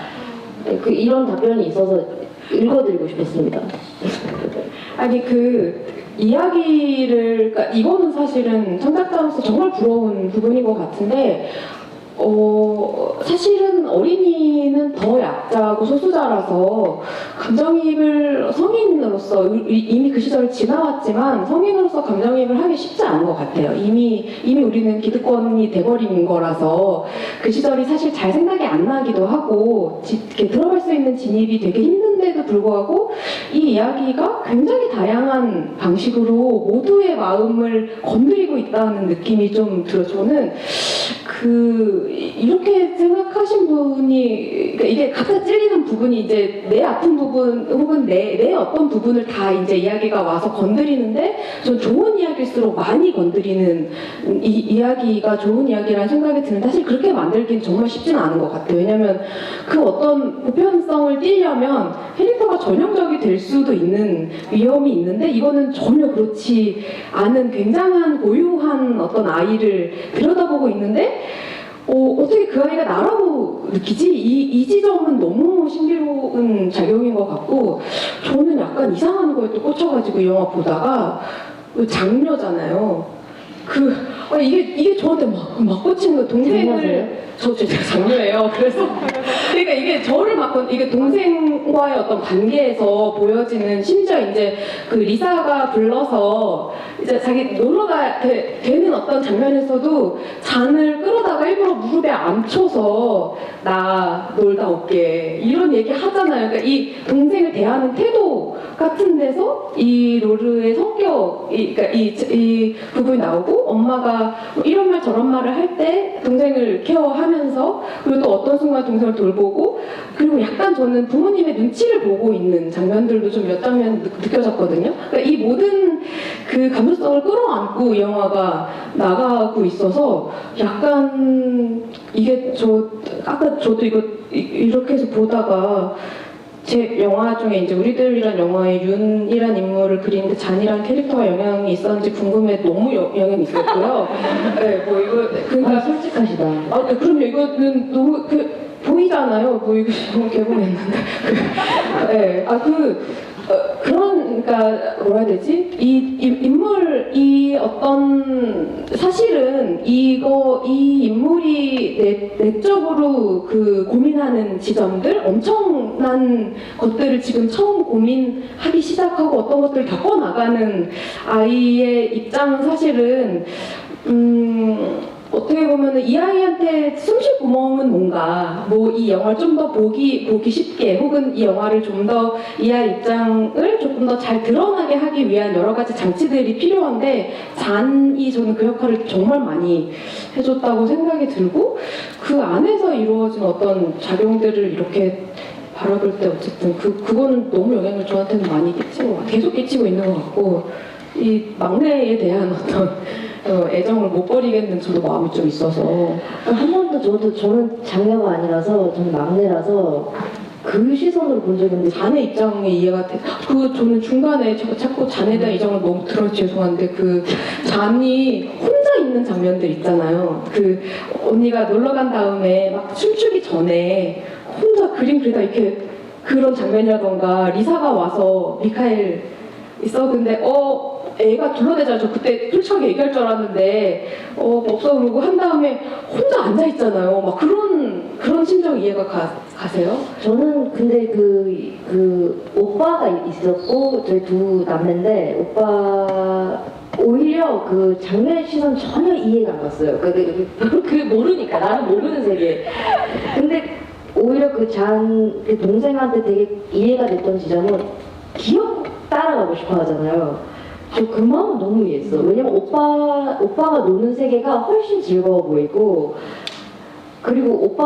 이런 답변이 있어서 읽어드리고 싶었습니다. 아니 이야기를 그러니까 이거는 사실은 창작자로서 정말 부러운 부분인 것 같은데 사실은 어린이는 더 약자고 소수자라서 감정이입을 성인으로서 이미 그 시절을 지나왔지만 성인으로서 감정이입을 하기 쉽지 않은 것 같아요. 이미 우리는 기득권이 돼버린 거라서 그 시절이 사실 잘 생각이 안 나기도 하고 이렇게 들어갈 수 있는 진입이 되게 힘든데도 불구하고 이 이야기가 굉장히 다양한 방식으로 모두의 마음을 건드리고 있다는 느낌이 좀 들어요. 저는 이렇게 생각하신 분이, 그러니까 이게 각자 찔리는 부분이 이제 내 아픈 부분 혹은 내 어떤 부분을 다 이제 이야기가 와서 건드리는데 전 좋은 이야기일수록 많이 건드리는 이야기가 좋은 이야기라는 생각이 드는데 사실 그렇게 만들기는 정말 쉽지는 않은 것 같아요. 왜냐면 그 어떤 보편성을 띠려면 캐릭터가 전형적이 될 수도 있는 위험이 있는데 이거는 전혀 그렇지 않은 굉장한 고유한 어떤 아이를 들여다보고 있는데 어떻게 그 아이가 나라고 느끼지? 이 지점은 너무 신비로운 작용인 것 같고 저는 약간 이상한 거에 또 꽂혀가지고 이 영화 보다가 장녀잖아요. 이게 저한테 막 꽂히는 거 동생을 저 진짜 장녀예요. 그래서 그러니까 이게 저를 이게 동생과의 어떤 관계에서 보여지는 심지어 이제 그 리사가 불러서 이제 자기 놀러가 되는 어떤 장면에서도 잔을 끌어다가 일부러 무릎에 앉혀서 나 놀다 올게 이런 얘기 하잖아요. 그러니까 이 동생을 대하는 태도 같은 데서 이 로르의 성격, 그러니까 이 부분이 나오고 엄마가 뭐 이런 말 저런 말을 할 때 동생을 케어하면서 그리고 또 어떤 순간 동생을 돌보고 그리고 약간 저는 부모님의 눈치를 보고 있는 장면들도 좀 몇 장면 느껴졌거든요. 그러니까 이 모든 그 감수성을 끌어안고 이 영화가 나가고 있어서 약간 이게 아까 저도 이렇게 해서 보다가 제 영화 중에 이제 우리들이란 영화에 윤이란 인물을 그리는데 잔이란 캐릭터가 영향이 있었는지 궁금해 너무 영향이 있었고요. 네, 뭐 이거 그러니까 솔직하시다. 네, 그럼요. 이거는 너무 보이잖아요. 뭐 이거 개봉했는데. 네, 그러니까 뭐라 해야 되지? 이 어떤 사실은 이 인물이 내적으로 고민하는 지점들 엄청난 것들을 지금 처음 고민하기 시작하고 어떤 것들을 겪어나가는 아이의 입장은 사실은 어떻게 보면은 이 아이한테 숨쉴 구멍은 뭔가 뭐 이 영화를 좀 더 보기 쉽게 혹은 이 영화를 좀 더 이 아이 입장을 조금 더 잘 드러나게 하기 위한 여러 가지 장치들이 필요한데 잔이 저는 그 역할을 정말 많이 해줬다고 생각이 들고 그 안에서 이루어진 어떤 작용들을 이렇게 바라볼 때 어쨌든 그거는 너무 영향을 저한테는 많이 계속 끼치고 있는 것 같고 이 막내에 대한 어떤 애정을 못 버리겠는 저도 마음이 좀 있어서 한 번도 저는 장녀가 아니라서 저는 막내라서 그 시선으로 본 적이 없는데 자네 입장이 이해가 돼. 저는 중간에 자꾸 자네에 대한 이정을 너무 들어 죄송한데 잔이 혼자 있는 있는 장면들 있잖아요. 그 언니가 놀러 간 다음에 막 춤추기 전에 혼자 그림 그리다 이렇게 그런 장면이라던가 리사가 와서 미카엘 있어 근데 애가 둘러대잖아요. 저 그때 솔직하게 얘기할 줄 알았는데 없어 그러고 한 다음에 혼자 앉아 있잖아요. 막 그런 심정 이해가 가세요? 저는 근데 그 오빠가 있었고 저희 두 남매인데 오빠 오히려 그 장면의 시선 전혀 이해가 안 갔어요. 그 모르니까 나는 모르는 세계. 근데 오히려 그 동생한테 되게 이해가 됐던 지점은 기억 따라가고 싶어 하잖아요. 저 그 마음 너무 이해했어. 왜냐면 오빠가 노는 세계가 훨씬 즐거워 보이고 그리고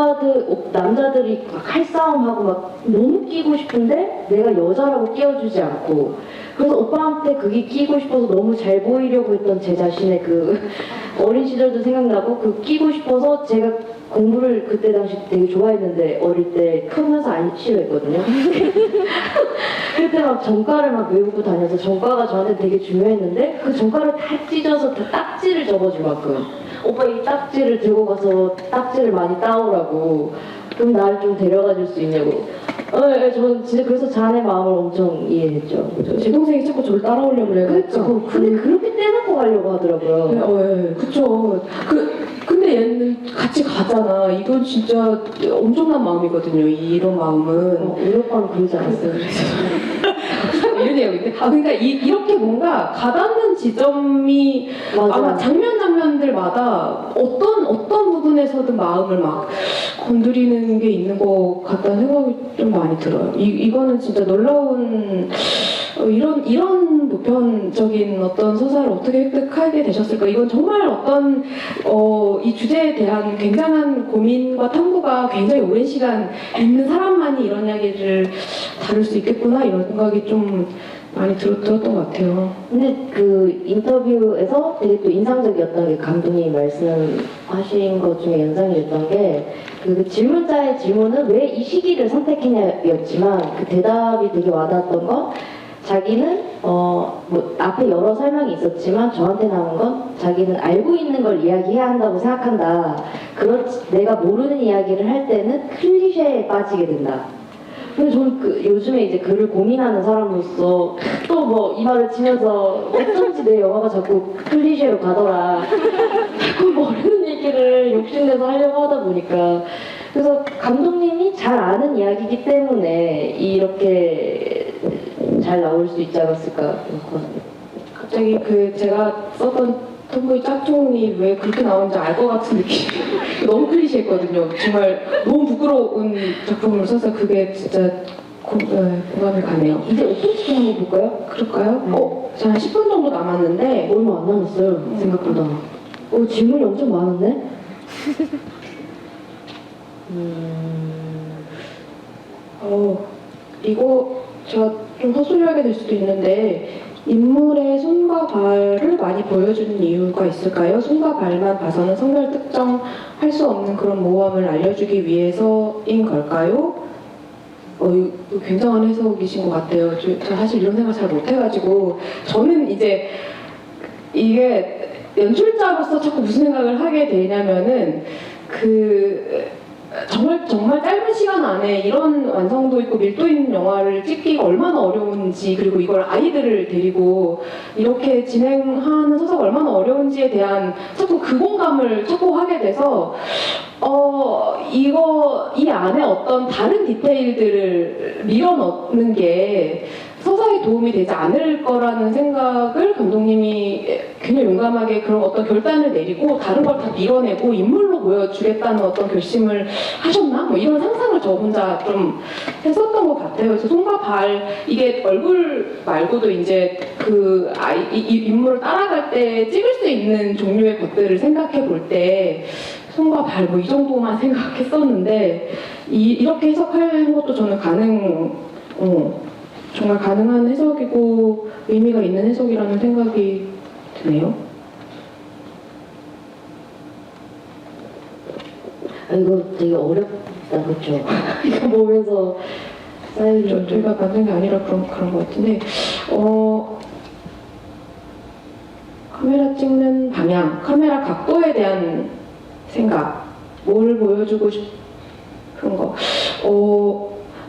남자들이 막 칼싸움하고 막 너무 끼고 싶은데 내가 여자라고 끼워주지 않고 그래서 오빠한테 그게 끼고 싶어서 너무 잘 보이려고 했던 제 자신의 그 어린 시절도 생각나고 그 끼고 싶어서 제가 공부를 그때 당시 되게 좋아했는데 어릴 때 크면서 안 싫어했거든요. 그때 막 전과를 막 외우고 다녀서 전과가 저한테 되게 중요했는데 그 전과를 다 찢어서 다 딱지를 적어줄 만큼 오빠 이 딱지를 들고 가서 딱지를 많이 따오라고 그럼 나를 좀 데려가 줄 수 있냐고 저는 진짜 그래서 자네 마음을 엄청 이해했죠. 제 동생이 자꾸 저를 따라오려고 그래요. 그렇죠. 근데 그렇게 떼놓고 가려고 하더라고요. 예, 그쵸. 근데 얘는 같이 가잖아. 이건 진짜 엄청난 마음이거든요. 이런 마음은. 우리 오빠는 그러지 않았어요. 이런 얘기인데. 그러니까 이렇게 뭔가 가닿는 지점이 맞아요. 아마 장면들마다 어떤 부분에서든 마음을 막 건드리는 게 있는 것 같다는 생각이 좀 많이 들어요. 이거는 진짜 놀라운 이런 보편적인 어떤 소설을 어떻게 획득하게 되셨을까? 이건 정말 이 주제에 대한 굉장한 고민과 탐구가 굉장히 오랜 시간 있는 사람만이 이런 이야기를 다룰 수 있겠구나 이런 생각이 좀 많이 들었던 것 같아요. 근데 그 인터뷰에서 되게 또 인상적이었던 게 감독님이 말씀하신 것 중에 연상이었던 게 그 질문자의 질문은 왜 이 시기를 선택했냐였지만 그 대답이 되게 와닿았던 건 자기는 뭐 앞에 여러 설명이 있었지만 저한테 나온 건 자기는 알고 있는 걸 이야기해야 한다고 생각한다. 내가 모르는 이야기를 할 때는 클리셰에 빠지게 된다. 근데 저는 요즘에 이제 글을 고민하는 사람으로서 또 뭐 이 말을 치면서 어쩐지 내 영화가 자꾸 클리셰로 가더라. 자꾸 모르는 얘기를 욕심내서 하려고 하다 보니까 그래서 감독님이 잘 아는 이야기이기 때문에 이렇게 잘 나올 수 있지 않았을까. 갑자기 제가 썼던 톰보이 짝퉁이 왜 그렇게 나오는지 알 것 같은 느낌. 너무 클리셰했거든요. 정말 너무 부끄러운 작품을 써서 그게 진짜 공감이 가네요. 이제 오픈스킨 한번 볼까요? 그럴까요? 저 한 10분 정도 남았는데 얼마 안 남았어요. 생각보다. 질문이 엄청 많은데? 그리고 제가 좀 헛소리하게 될 수도 있는데 인물의 손과 발을 많이 보여주는 이유가 있을까요? 손과 발만 봐서는 성별 특정할 수 없는 그런 모험을 알려주기 위해서인 걸까요? 이거 굉장한 해석이신 것 같아요. 저 사실 이런 생각 잘 못해가지고 저는 이제 이게 연출자로서 자꾸 무슨 생각을 하게 되냐면은 정말 짧은 시간 안에 이런 완성도 있고 밀도 있는 영화를 찍기가 얼마나 어려운지 그리고 이걸 아이들을 데리고 이렇게 진행하는 서사가 얼마나 어려운지에 대한 자꾸 그 공감을 자꾸 하게 돼서 이 안에 어떤 다른 디테일들을 밀어넣는 게 서사에 도움이 되지 않을 거라는 생각을 감독님이 굉장히 용감하게 그런 어떤 결단을 내리고 다른 걸 다 밀어내고 인물로 보여주겠다는 어떤 결심을 하셨나? 뭐 이런 상상을 저 혼자 좀 했었던 것 같아요. 그래서 손과 발, 이게 얼굴 말고도 이제 이 인물을 따라갈 때 찍을 수 있는 종류의 것들을 생각해 볼 때 손과 발 뭐 이 정도만 생각했었는데 이렇게 해석하는 것도 저는 정말 가능한 해석이고 의미가 있는 해석이라는 생각이 드네요. 이거 되게 어렵다, 그쵸? 이거 보면서 저희가 만든 게 아니라 그런 것 같은데 카메라 찍는 방향, 카메라 각도에 대한 생각, 뭘 보여주고 싶은 거.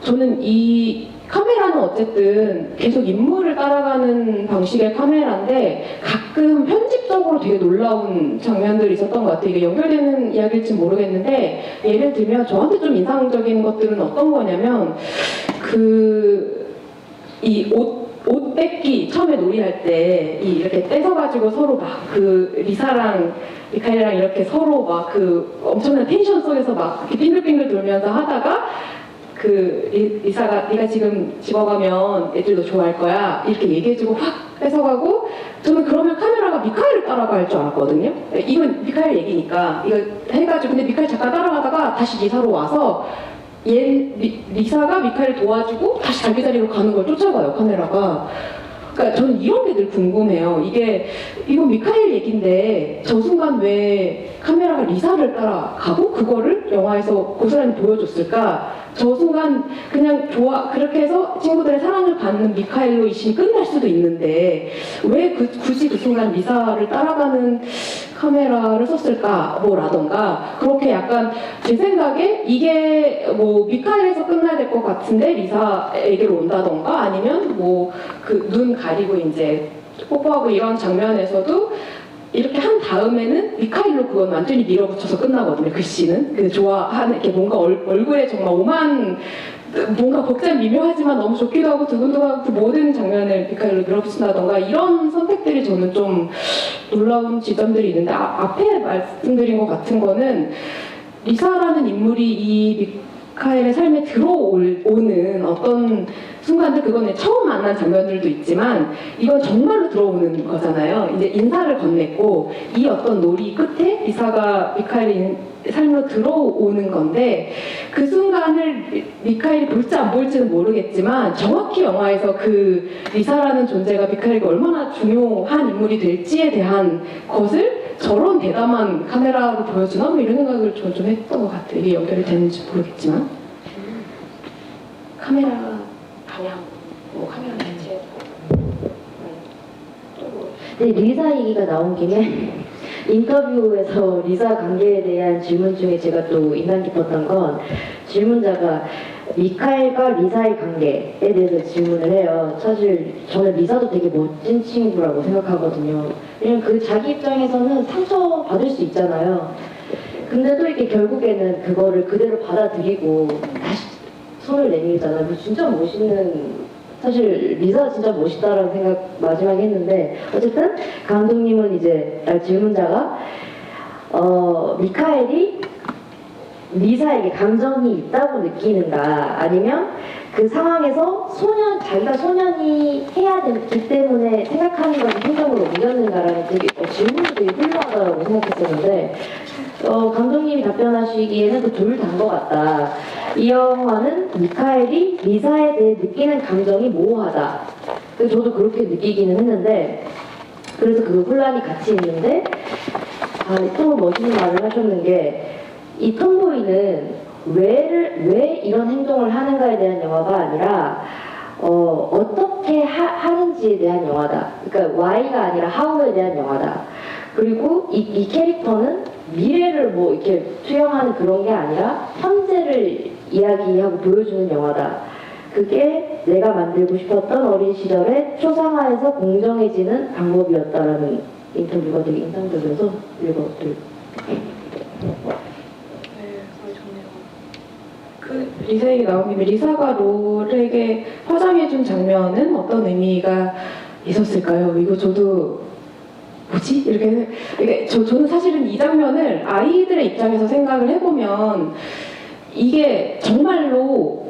저는 이 카메라는 어쨌든 계속 인물을 따라가는 방식의 카메라인데 가끔 편집적으로 되게 놀라운 장면들이 있었던 것 같아요. 이게 연결되는 이야기일지 모르겠는데 예를 들면 저한테 좀 인상적인 것들은 어떤 거냐면 이 옷 뺏기 처음에 놀이할 때 이렇게 떼서가지고 서로 막 리사랑 미카엘이랑 이렇게 서로 막 엄청난 텐션 속에서 막 이렇게 빙글빙글 돌면서 하다가 리사가 네가 지금 집어가면 애들도 좋아할 거야 이렇게 얘기해주고 확 뺏어가고 저는 그러면 카메라가 미카엘을 따라갈 줄 알았거든요. 이건 미카엘 얘기니까 이거 해가지고 근데 미카엘 잠깐 따라가다가 다시 리사로 와서 리사가 미카엘을 도와주고 다시 자기 자리로 가는 걸 쫓아가요 카메라가. 그러니까 저는 이런 게 늘 궁금해요. 이건 미카엘 얘기인데 저 순간 왜 카메라가 리사를 따라가고 그거를 영화에서 고스란히 보여줬을까? 저 순간 그냥 그렇게 해서 친구들의 사랑을 받는 미카엘로 이 씬이 끝날 수도 있는데 왜 굳이 그 순간 리사를 따라가는 카메라를 썼을까? 라던가 그렇게 약간 제 생각에 이게 미카엘에서 끝나야 될 것 같은데 리사에게로 온다던가 아니면 눈 가리고 이제 뽀뽀하고 이런 장면에서도 이렇게 한 다음에는 미카엘로 그건 완전히 밀어붙여서 끝나거든요. 그 씬은 좋아하는 이렇게 뭔가 얼굴에 정말 오만 뭔가 복잡 미묘하지만 너무 좋기도 하고 두근두근하고 그 모든 장면을 미카엘로 밀어붙인다던가 이런 선택들이 저는 좀 놀라운 지점들이 있는데 앞에 말씀드린 것 같은 거는 리사라는 인물이 이 미카엘의 삶에 들어오는 어떤 순간들 그거는 처음 만난 장면들도 있지만 이건 정말로 들어오는 거잖아요. 이제 인사를 건넸고 이 어떤 놀이 끝에 리사가 미카엘의 삶으로 들어오는 건데 그 순간을 미카엘이 볼지 안 볼지는 모르겠지만 정확히 영화에서 그 리사라는 존재가 미카엘에게 얼마나 중요한 인물이 될지에 대한 것을 저런 대담한 카메라로 보여주나? 이런 생각을 저는 좀 했던 것 같아요. 이게 연결이 되는지 모르겠지만 카메라 방향, 카메라 자체 네, 리사 얘기가 나온 김에 인터뷰에서 리사 관계에 대한 질문 중에 제가 또 인상 깊었던 건 질문자가 미카엘과 리사의 관계에 대해서 질문을 해요. 사실 저는 리사도 되게 멋진 친구라고 생각하거든요. 왜냐면 자기 입장에서는 상처 받을 수 있잖아요. 근데도 이렇게 결국에는 그거를 그대로 받아들이고 다시 손을 내밀잖아요. 진짜 멋있는 사실 리사 진짜 멋있다라는 생각 마지막에 했는데 어쨌든 감독님은 이제 질문자가 미카엘이 리사에게 감정이 있다고 느끼는가 아니면 그 상황에서 자기가 소년이 해야 되기 때문에 생각하는 것을 행동으로 옮겼는가라는 되게 질문이 되게 훌륭하다고 생각했었는데 감독님이 답변하시기에는 그 둘 다인 것 같다. 이 영화는 미카엘이 리사에 대해 느끼는 감정이 모호하다. 저도 그렇게 느끼기는 했는데 그래서 그 혼란이 같이 있는데 또 멋있는 말을 하셨는 게 이 톰보이는 왜 이런 행동을 하는가에 대한 영화가 아니라 어떻게 하는지에 대한 영화다. 그러니까 why가 아니라 how에 대한 영화다. 그리고 이 캐릭터는 미래를 이렇게 투영하는 그런 게 아니라 현재를 이야기하고 보여주는 영화다. 그게 내가 만들고 싶었던 어린 시절의 초상화에서 공정해지는 방법이었다라는 인터뷰가 되게 인상적이어서 읽어드릴게요. 리사 얘기 나온 김에 리사가 롤에게 화장해준 장면은 어떤 의미가 있었을까요? 이거 저도 뭐지? 이렇게 저는 사실은 이 장면을 아이들의 입장에서 생각을 해보면 이게 정말로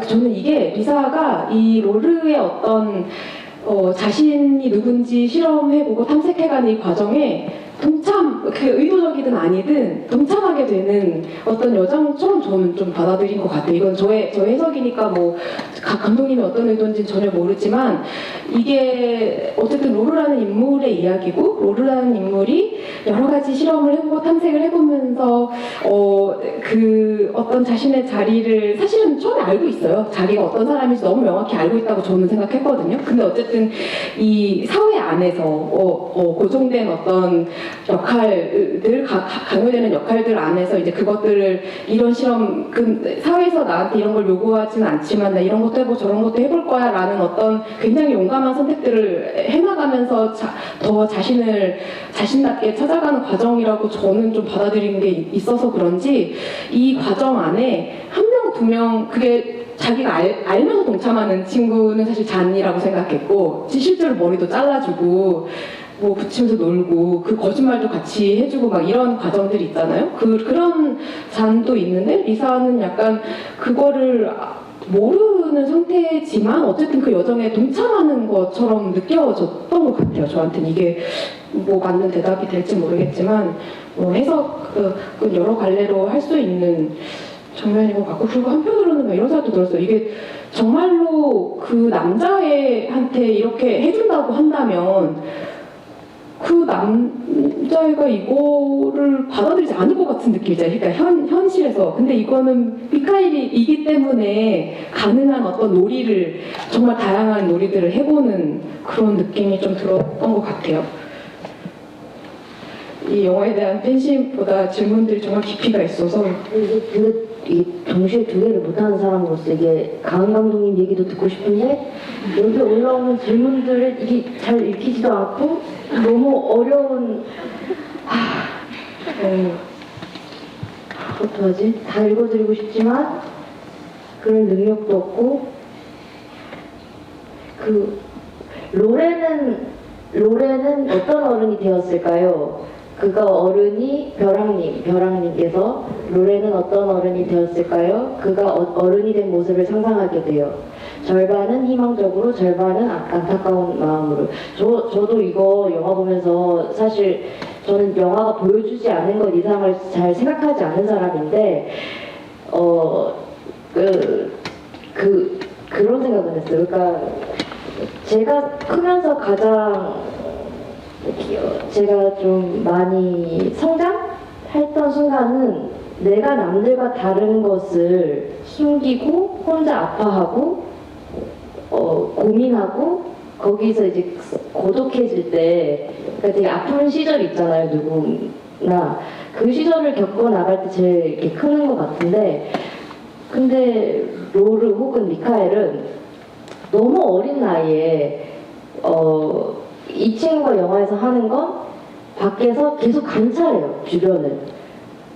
저는 이게 리사가 이 롤의 어떤 자신이 누군지 실험해보고 탐색해가는 이 과정에 그 의도적이든 아니든 동참하게 되는 어떤 여정처럼 저는 좀 받아들인 것 같아요. 이건 저의 해석이니까 뭐 각 감독님이 어떤 의도인지는 전혀 모르지만 이게 어쨌든 로르라는 인물의 이야기고 로르라는 인물이 여러 가지 실험을 해보고 탐색을 해보면서 그 어떤 자신의 자리를 사실은 처음에 알고 있어요. 자기가 어떤 사람인지 너무 명확히 알고 있다고 저는 생각했거든요. 근데 어쨌든 이 사회 안에서 고정된 어떤 역할들, 강요되는 역할들 안에서 이제 그것들을 이런 실험, 사회에서 나한테 이런 걸 요구하지는 않지만 나 이런 것도 해보고 저런 것도 해볼 거야 라는 어떤 굉장히 용감한 선택들을 해나가면서 더 자신답게 찾아가는 과정이라고 저는 좀 받아들인 게 있어서 그런지 이 과정 안에 한 명, 두 명, 그게 자기가 알면서 동참하는 친구는 사실 잔이라고 생각했고 실제로 머리도 잘라주고 뭐 붙이면서 놀고 그 거짓말도 같이 해주고 막 이런 과정들이 있잖아요. 그런 잔도 있는데 리사는 약간 그거를 모르는 상태지만 어쨌든 그 여정에 동참하는 것처럼 느껴졌던 것 같아요. 저한테는 이게 뭐 맞는 대답이 될지 모르겠지만 해석은 여러 갈래로 할 수 있는 장면인 것 같고 그리고 한편으로는 막 이런 생각도 들었어요. 이게 정말로 그 남자애한테 이렇게 해준다고 한다면 그 남자애가 이거를 받아들이지 않을 것 같은 느낌이잖아요. 그러니까 현실에서. 근데 이거는 미카엘이기 때문에 가능한 어떤 놀이를 정말 다양한 놀이들을 해보는 그런 느낌이 좀 들었던 것 같아요. 이 영화에 대한 팬심보다 질문들이 정말 깊이가 있어서 이게 동시에 두 개를 못하는 사람으로서 이게 강은 감독님 얘기도 듣고 싶은데 여기 올라오는 질문들을 이게 잘 읽히지도 않고 너무 어려운 어떡하지? 다 읽어드리고 싶지만 그런 능력도 없고 그 로레는 어떤 어른이 되었을까요? 그가 어른이 벼랑님께서 로레는 어떤 어른이 되었을까요? 그가 어른이 된 모습을 상상하게 돼요. 절반은 희망적으로, 절반은 안타까운 마음으로. 저도 이거 영화 보면서 사실 저는 영화가 보여주지 않은 것 이상을 잘 생각하지 않는 사람인데, 그런 생각을 했어요. 그러니까 제가 크면서 가장 제가 좀 많이 성장했던 순간은 내가 남들과 다른 것을 숨기고 혼자 아파하고 고민하고 거기서 이제 고독해질 때 그러니까 되게 아픈 시절 있잖아요. 누구나 그 시절을 겪어 나갈 때 제일 이렇게 크는 것 같은데 근데 로르 혹은 미카엘은 너무 어린 나이에 이 친구가 영화에서 하는 건 밖에서 계속 관찰해요. 주변을.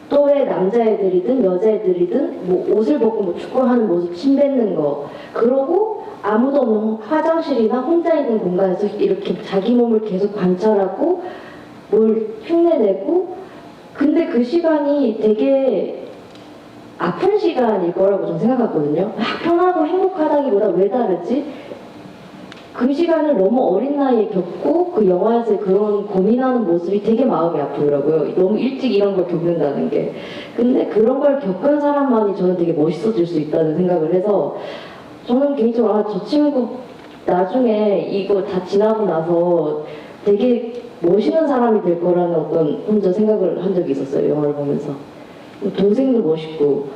또래 남자애들이든 여자애들이든 뭐 옷을 벗고 뭐 축구하는 모습 침 뱉는 거 그러고 아무도 없는 화장실이나 혼자 있는 공간에서 이렇게 자기 몸을 계속 관찰하고 뭘 흉내내고 근데 그 시간이 되게 아픈 시간일 거라고 저는 생각하거든요. 편하고 행복하다기보다 왜 다르지? 그 시간을 너무 어린 나이에 겪고 그 영화에서 그런 고민하는 모습이 되게 마음이 아프더라고요. 너무 일찍 이런 걸 겪는다는 게. 근데 그런 걸 겪은 사람만이 저는 되게 멋있어질 수 있다는 생각을 해서 저는 개인적으로 저 친구 나중에 이거 다 지나고 나서 되게 멋있는 사람이 될 거라는 어떤 혼자 생각을 한 적이 있었어요. 영화를 보면서. 동생도 멋있고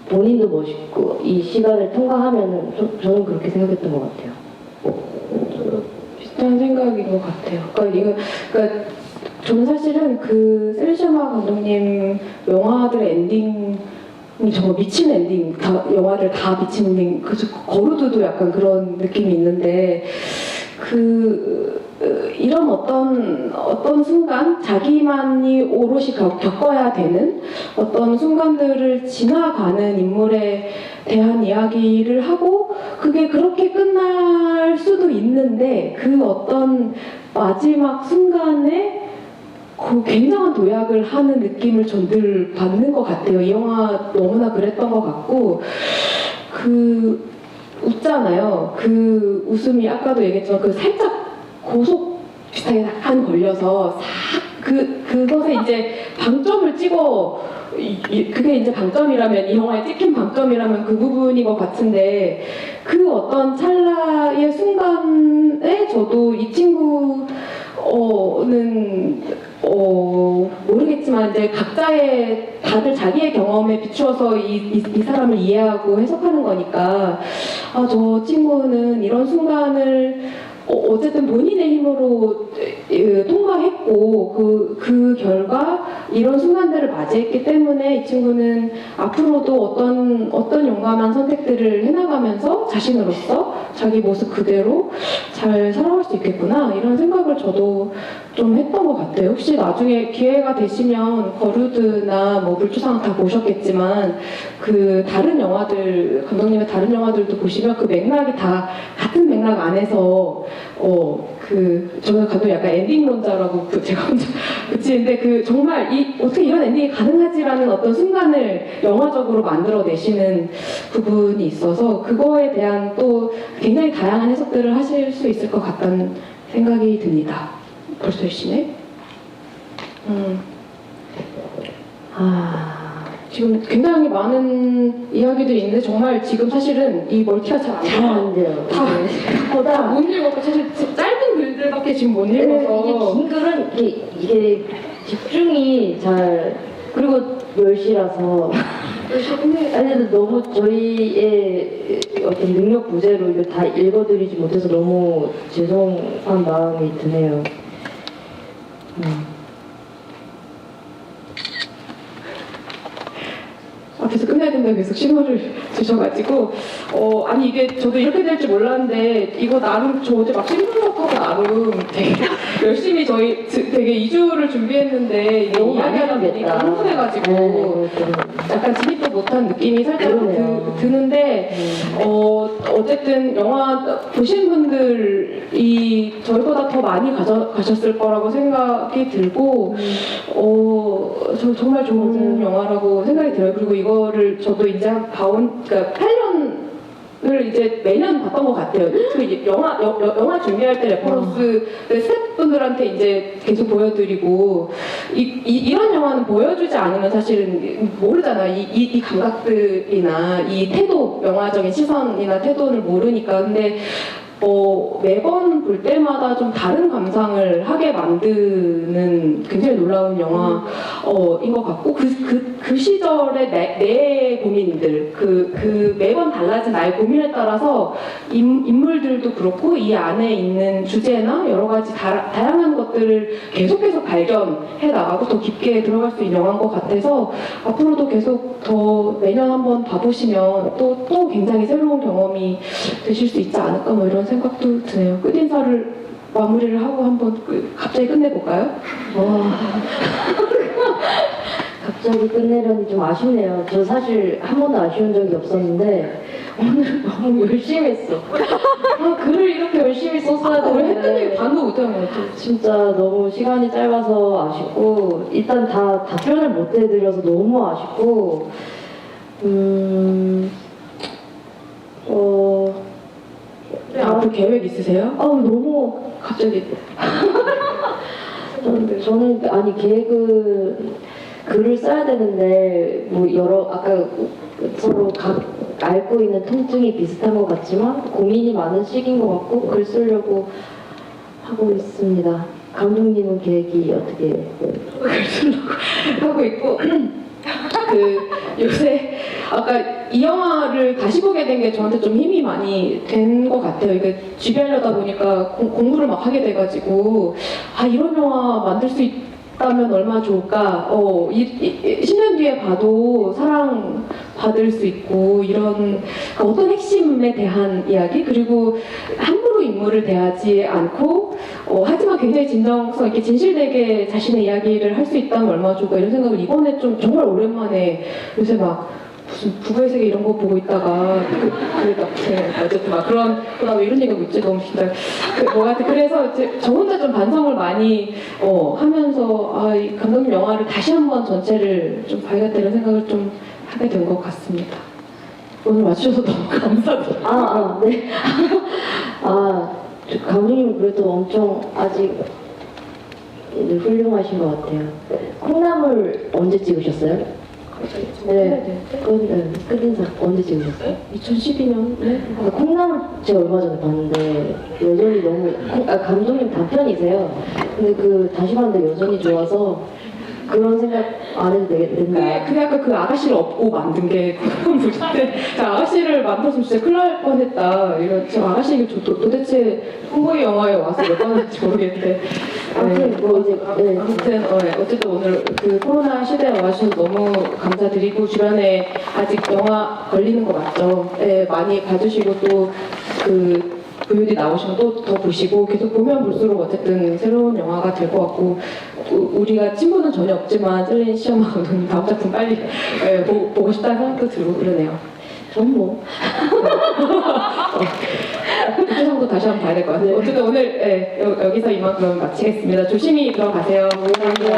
본인도 멋있고 이 시간을 통과하면은 저는 그렇게 생각했던 것 같아요. 저도 비슷한 생각인 것 같아요. 그러니까 저는 사실은 그 셀시마 감독님 영화들의 엔딩이 정말 미친 엔딩, 영화들 다 미친 엔딩. 그래서 거루드도 약간 그런 느낌이 있는데 이런 어떤 순간 자기만이 오롯이 겪어야 되는 어떤 순간들을 지나가는 인물에 대한 이야기를 하고 그게 그렇게 끝날 수도 있는데 그 어떤 마지막 순간에 그 굉장한 도약을 하는 느낌을 전 늘 받는 것 같아요. 이 영화 너무나 그랬던 것 같고 웃잖아요. 그 웃음이 아까도 얘기했지만 그 살짝 고속 비슷하게 약간 걸려서 싹 그것에 이제 방점을 찍어 그게 이제 방점이라면 이 영화에 찍힌 방점이라면 그 부분인 것 같은데 그 어떤 찰나의 순간에 저도 이 친구는 모르겠지만 이제 각자의 다들 자기의 경험에 비추어서 이 사람을 이해하고 해석하는 거니까 아, 저 친구는 이런 순간을 어쨌든 본인의 힘으로 통과했고 그 결과 이런 순간들을 맞이했기 때문에 이 친구는 앞으로도 어떤 용감한 선택들을 해나가면서 자신으로서 자기 모습 그대로 잘 살아갈 수 있겠구나 이런 생각을 저도 좀 했던 것 같아요. 혹시 나중에 기회가 되시면 거루드나 뭐 물주상 다 보셨겠지만 그 다른 영화들 감독님의 다른 영화들도 보시면 그 맥락이 다 같은 맥락 안에서 저는 감독 약간 엔딩론자라고 제가 혼자 붙이는데 정말 어떻게 이런 엔딩이 가능하지라는 어떤 순간을 영화적으로 만들어내시는 부분이 있어서 그거에 대한 또 굉장히 다양한 해석들을 하실 수 있을 것 같다는 생각이 듭니다. 벌써 열심히? 지금 굉장히 많은 이야기들이 있는데 정말 지금 사실은 이 멀티가 잘 안 돼요. 다 못 읽었고 사실 짧은 글들밖에 지금 못 읽어서 이게 긴 글은 이게 집중이 잘 그리고 10시라서 아니 근데 너무 저희의 어떤 능력 부재로 이거 다 읽어드리지 못해서 너무 죄송한 마음이 드네요. 앞에서 끝내야 된다고 계속 신호를 주셔가지고 아니 이게 저도 이렇게 될 줄 몰랐는데 이거 나름 저 어제 막 신분록하고 나름 되게 열심히 저희 되게 2주를 준비했는데 이게 너무 많이 이야기하다 보니까 하겠다. 흥분해가지고 약간 진입도 못한 느낌이 살짝 드는데 어쨌든 영화 보신 분들이 저희보다 더 많이 가셨을 거라고 생각이 들고 저 정말 좋은 영화라고 생각이 들어요. 그리고 이거를 저도 이제 그러니까 8년을 이제 매년 봤던 것 같아요. 그 영화 준비할 때 레퍼런스 스태프분들한테 이제 계속 보여드리고 이런 영화는 보여주지 않으면 사실은 모르잖아. 이 감각들이나 이 태도, 영화적인 시선이나 태도를 모르니까. 근데 매번 볼 때마다 좀 다른 감상을 하게 만드는 굉장히 놀라운 영화인 것 같고 그 시절의 내 고민들 매번 달라진 나의 고민에 따라서 인물들도 그렇고 이 안에 있는 주제나 여러 가지 다양한 것들을 계속 발견해 나가고 더 깊게 들어갈 수 있는 영화인 것 같아서 앞으로도 계속 더 매년 한번 봐보시면 또 굉장히 새로운 경험이 되실 수 있지 않을까 뭐 이런 생각도 드네요. 끝인사를 마무리를 하고 한번 갑자기 끝내볼까요? 갑자기 끝내려니 좀 아쉽네요. 저 사실 한 번도 아쉬운 적이 없었는데 오늘 너무 열심히 했어. 글을 이렇게 열심히 썼어야 그걸 되는데 했더니 반도 못한 것 같아요. 진짜 너무 시간이 짧아서 아쉽고 일단 다 표현을 못 해드려서 너무 아쉽고 앞으로 계획 있으세요? 너무 갑자기 저는 아니 글을 써야 되는데 뭐 아까 서로 각 앓고 있는 통증이 비슷한 것 같지만 고민이 많은 시기인 것 같고 글 쓰려고 하고 있습니다. 감독님은 계획이 어떻게? 글 쓰려고 하고 있고 요새 아까 이 영화를 다시 보게 된 게 저한테 좀 힘이 많이 된 것 같아요. 이게 준비하려다 보니까 공부를 막 하게 돼가지고 이런 영화 만들 수 있다면 얼마나 좋을까. 10년 뒤에 봐도 사랑받을 수 있고 이런 어떤 핵심에 대한 이야기 그리고 함부로 인물을 대하지 않고 하지만 굉장히 진정성 있게 진실되게 자신의 이야기를 할 수 있다면 얼마나 좋을까 이런 생각을 이번에 좀 정말 오랜만에 요새 막 무슨 부부의 세계 이런 거 보고 있다가 어쨌든 막 그런 나 왜 이런 얘기하고 있지 너무 진짜 그래서 저 혼자 좀 반성을 많이 하면서 이 감독님 영화를 다시 한번 전체를 좀 봐야겠다 이런 생각을 좀 하게 된 것 같습니다. 오늘 와주셔서 너무 감사드려요. 네. 감독님 그래도 엄청 아직 훌륭하신 것 같아요. 콩나물 언제 찍으셨어요? 네, 끝인사 언제 찍으셨어요? 2012년. 네. 콩나물 제가 얼마 전에 봤는데 여전히 너무 감독님 단편이세요. 근데 그 다시 봤는데 여전히 좋아서 그런 생각 안 해도 된다. 그게 아까 그 아가씨를 업고 만든 게 무슨데 저 아가씨를 만들었으면 진짜 큰일 날 뻔했다. 이런 저 아가씨 이게 도대체 홍보의 영화에 와서 몇 번 하는지 모르겠는데. 아무튼 뭐 이제 아무튼 어쨌든 오늘 그 코로나 시대에 와주셔서 너무 감사드리고 주변에 아직 영화 걸리는 거 맞죠? 네, 많이 봐주시고 또 그 VOD 나오시면 또 더 보시고 계속 보면 볼수록 어쨌든 새로운 영화가 될 것 같고 우리가 친분은 전혀 없지만 셀린 시험하고는 다음 작품 빨리 보고 싶다는 생각도 들고 그러네요. 전 뭐. 표정도 다시 한번 봐야 될 것 같아요. 어쨌든 오늘 여기서 이만 그럼 마치겠습니다. 조심히 들어가세요. 감사합니다.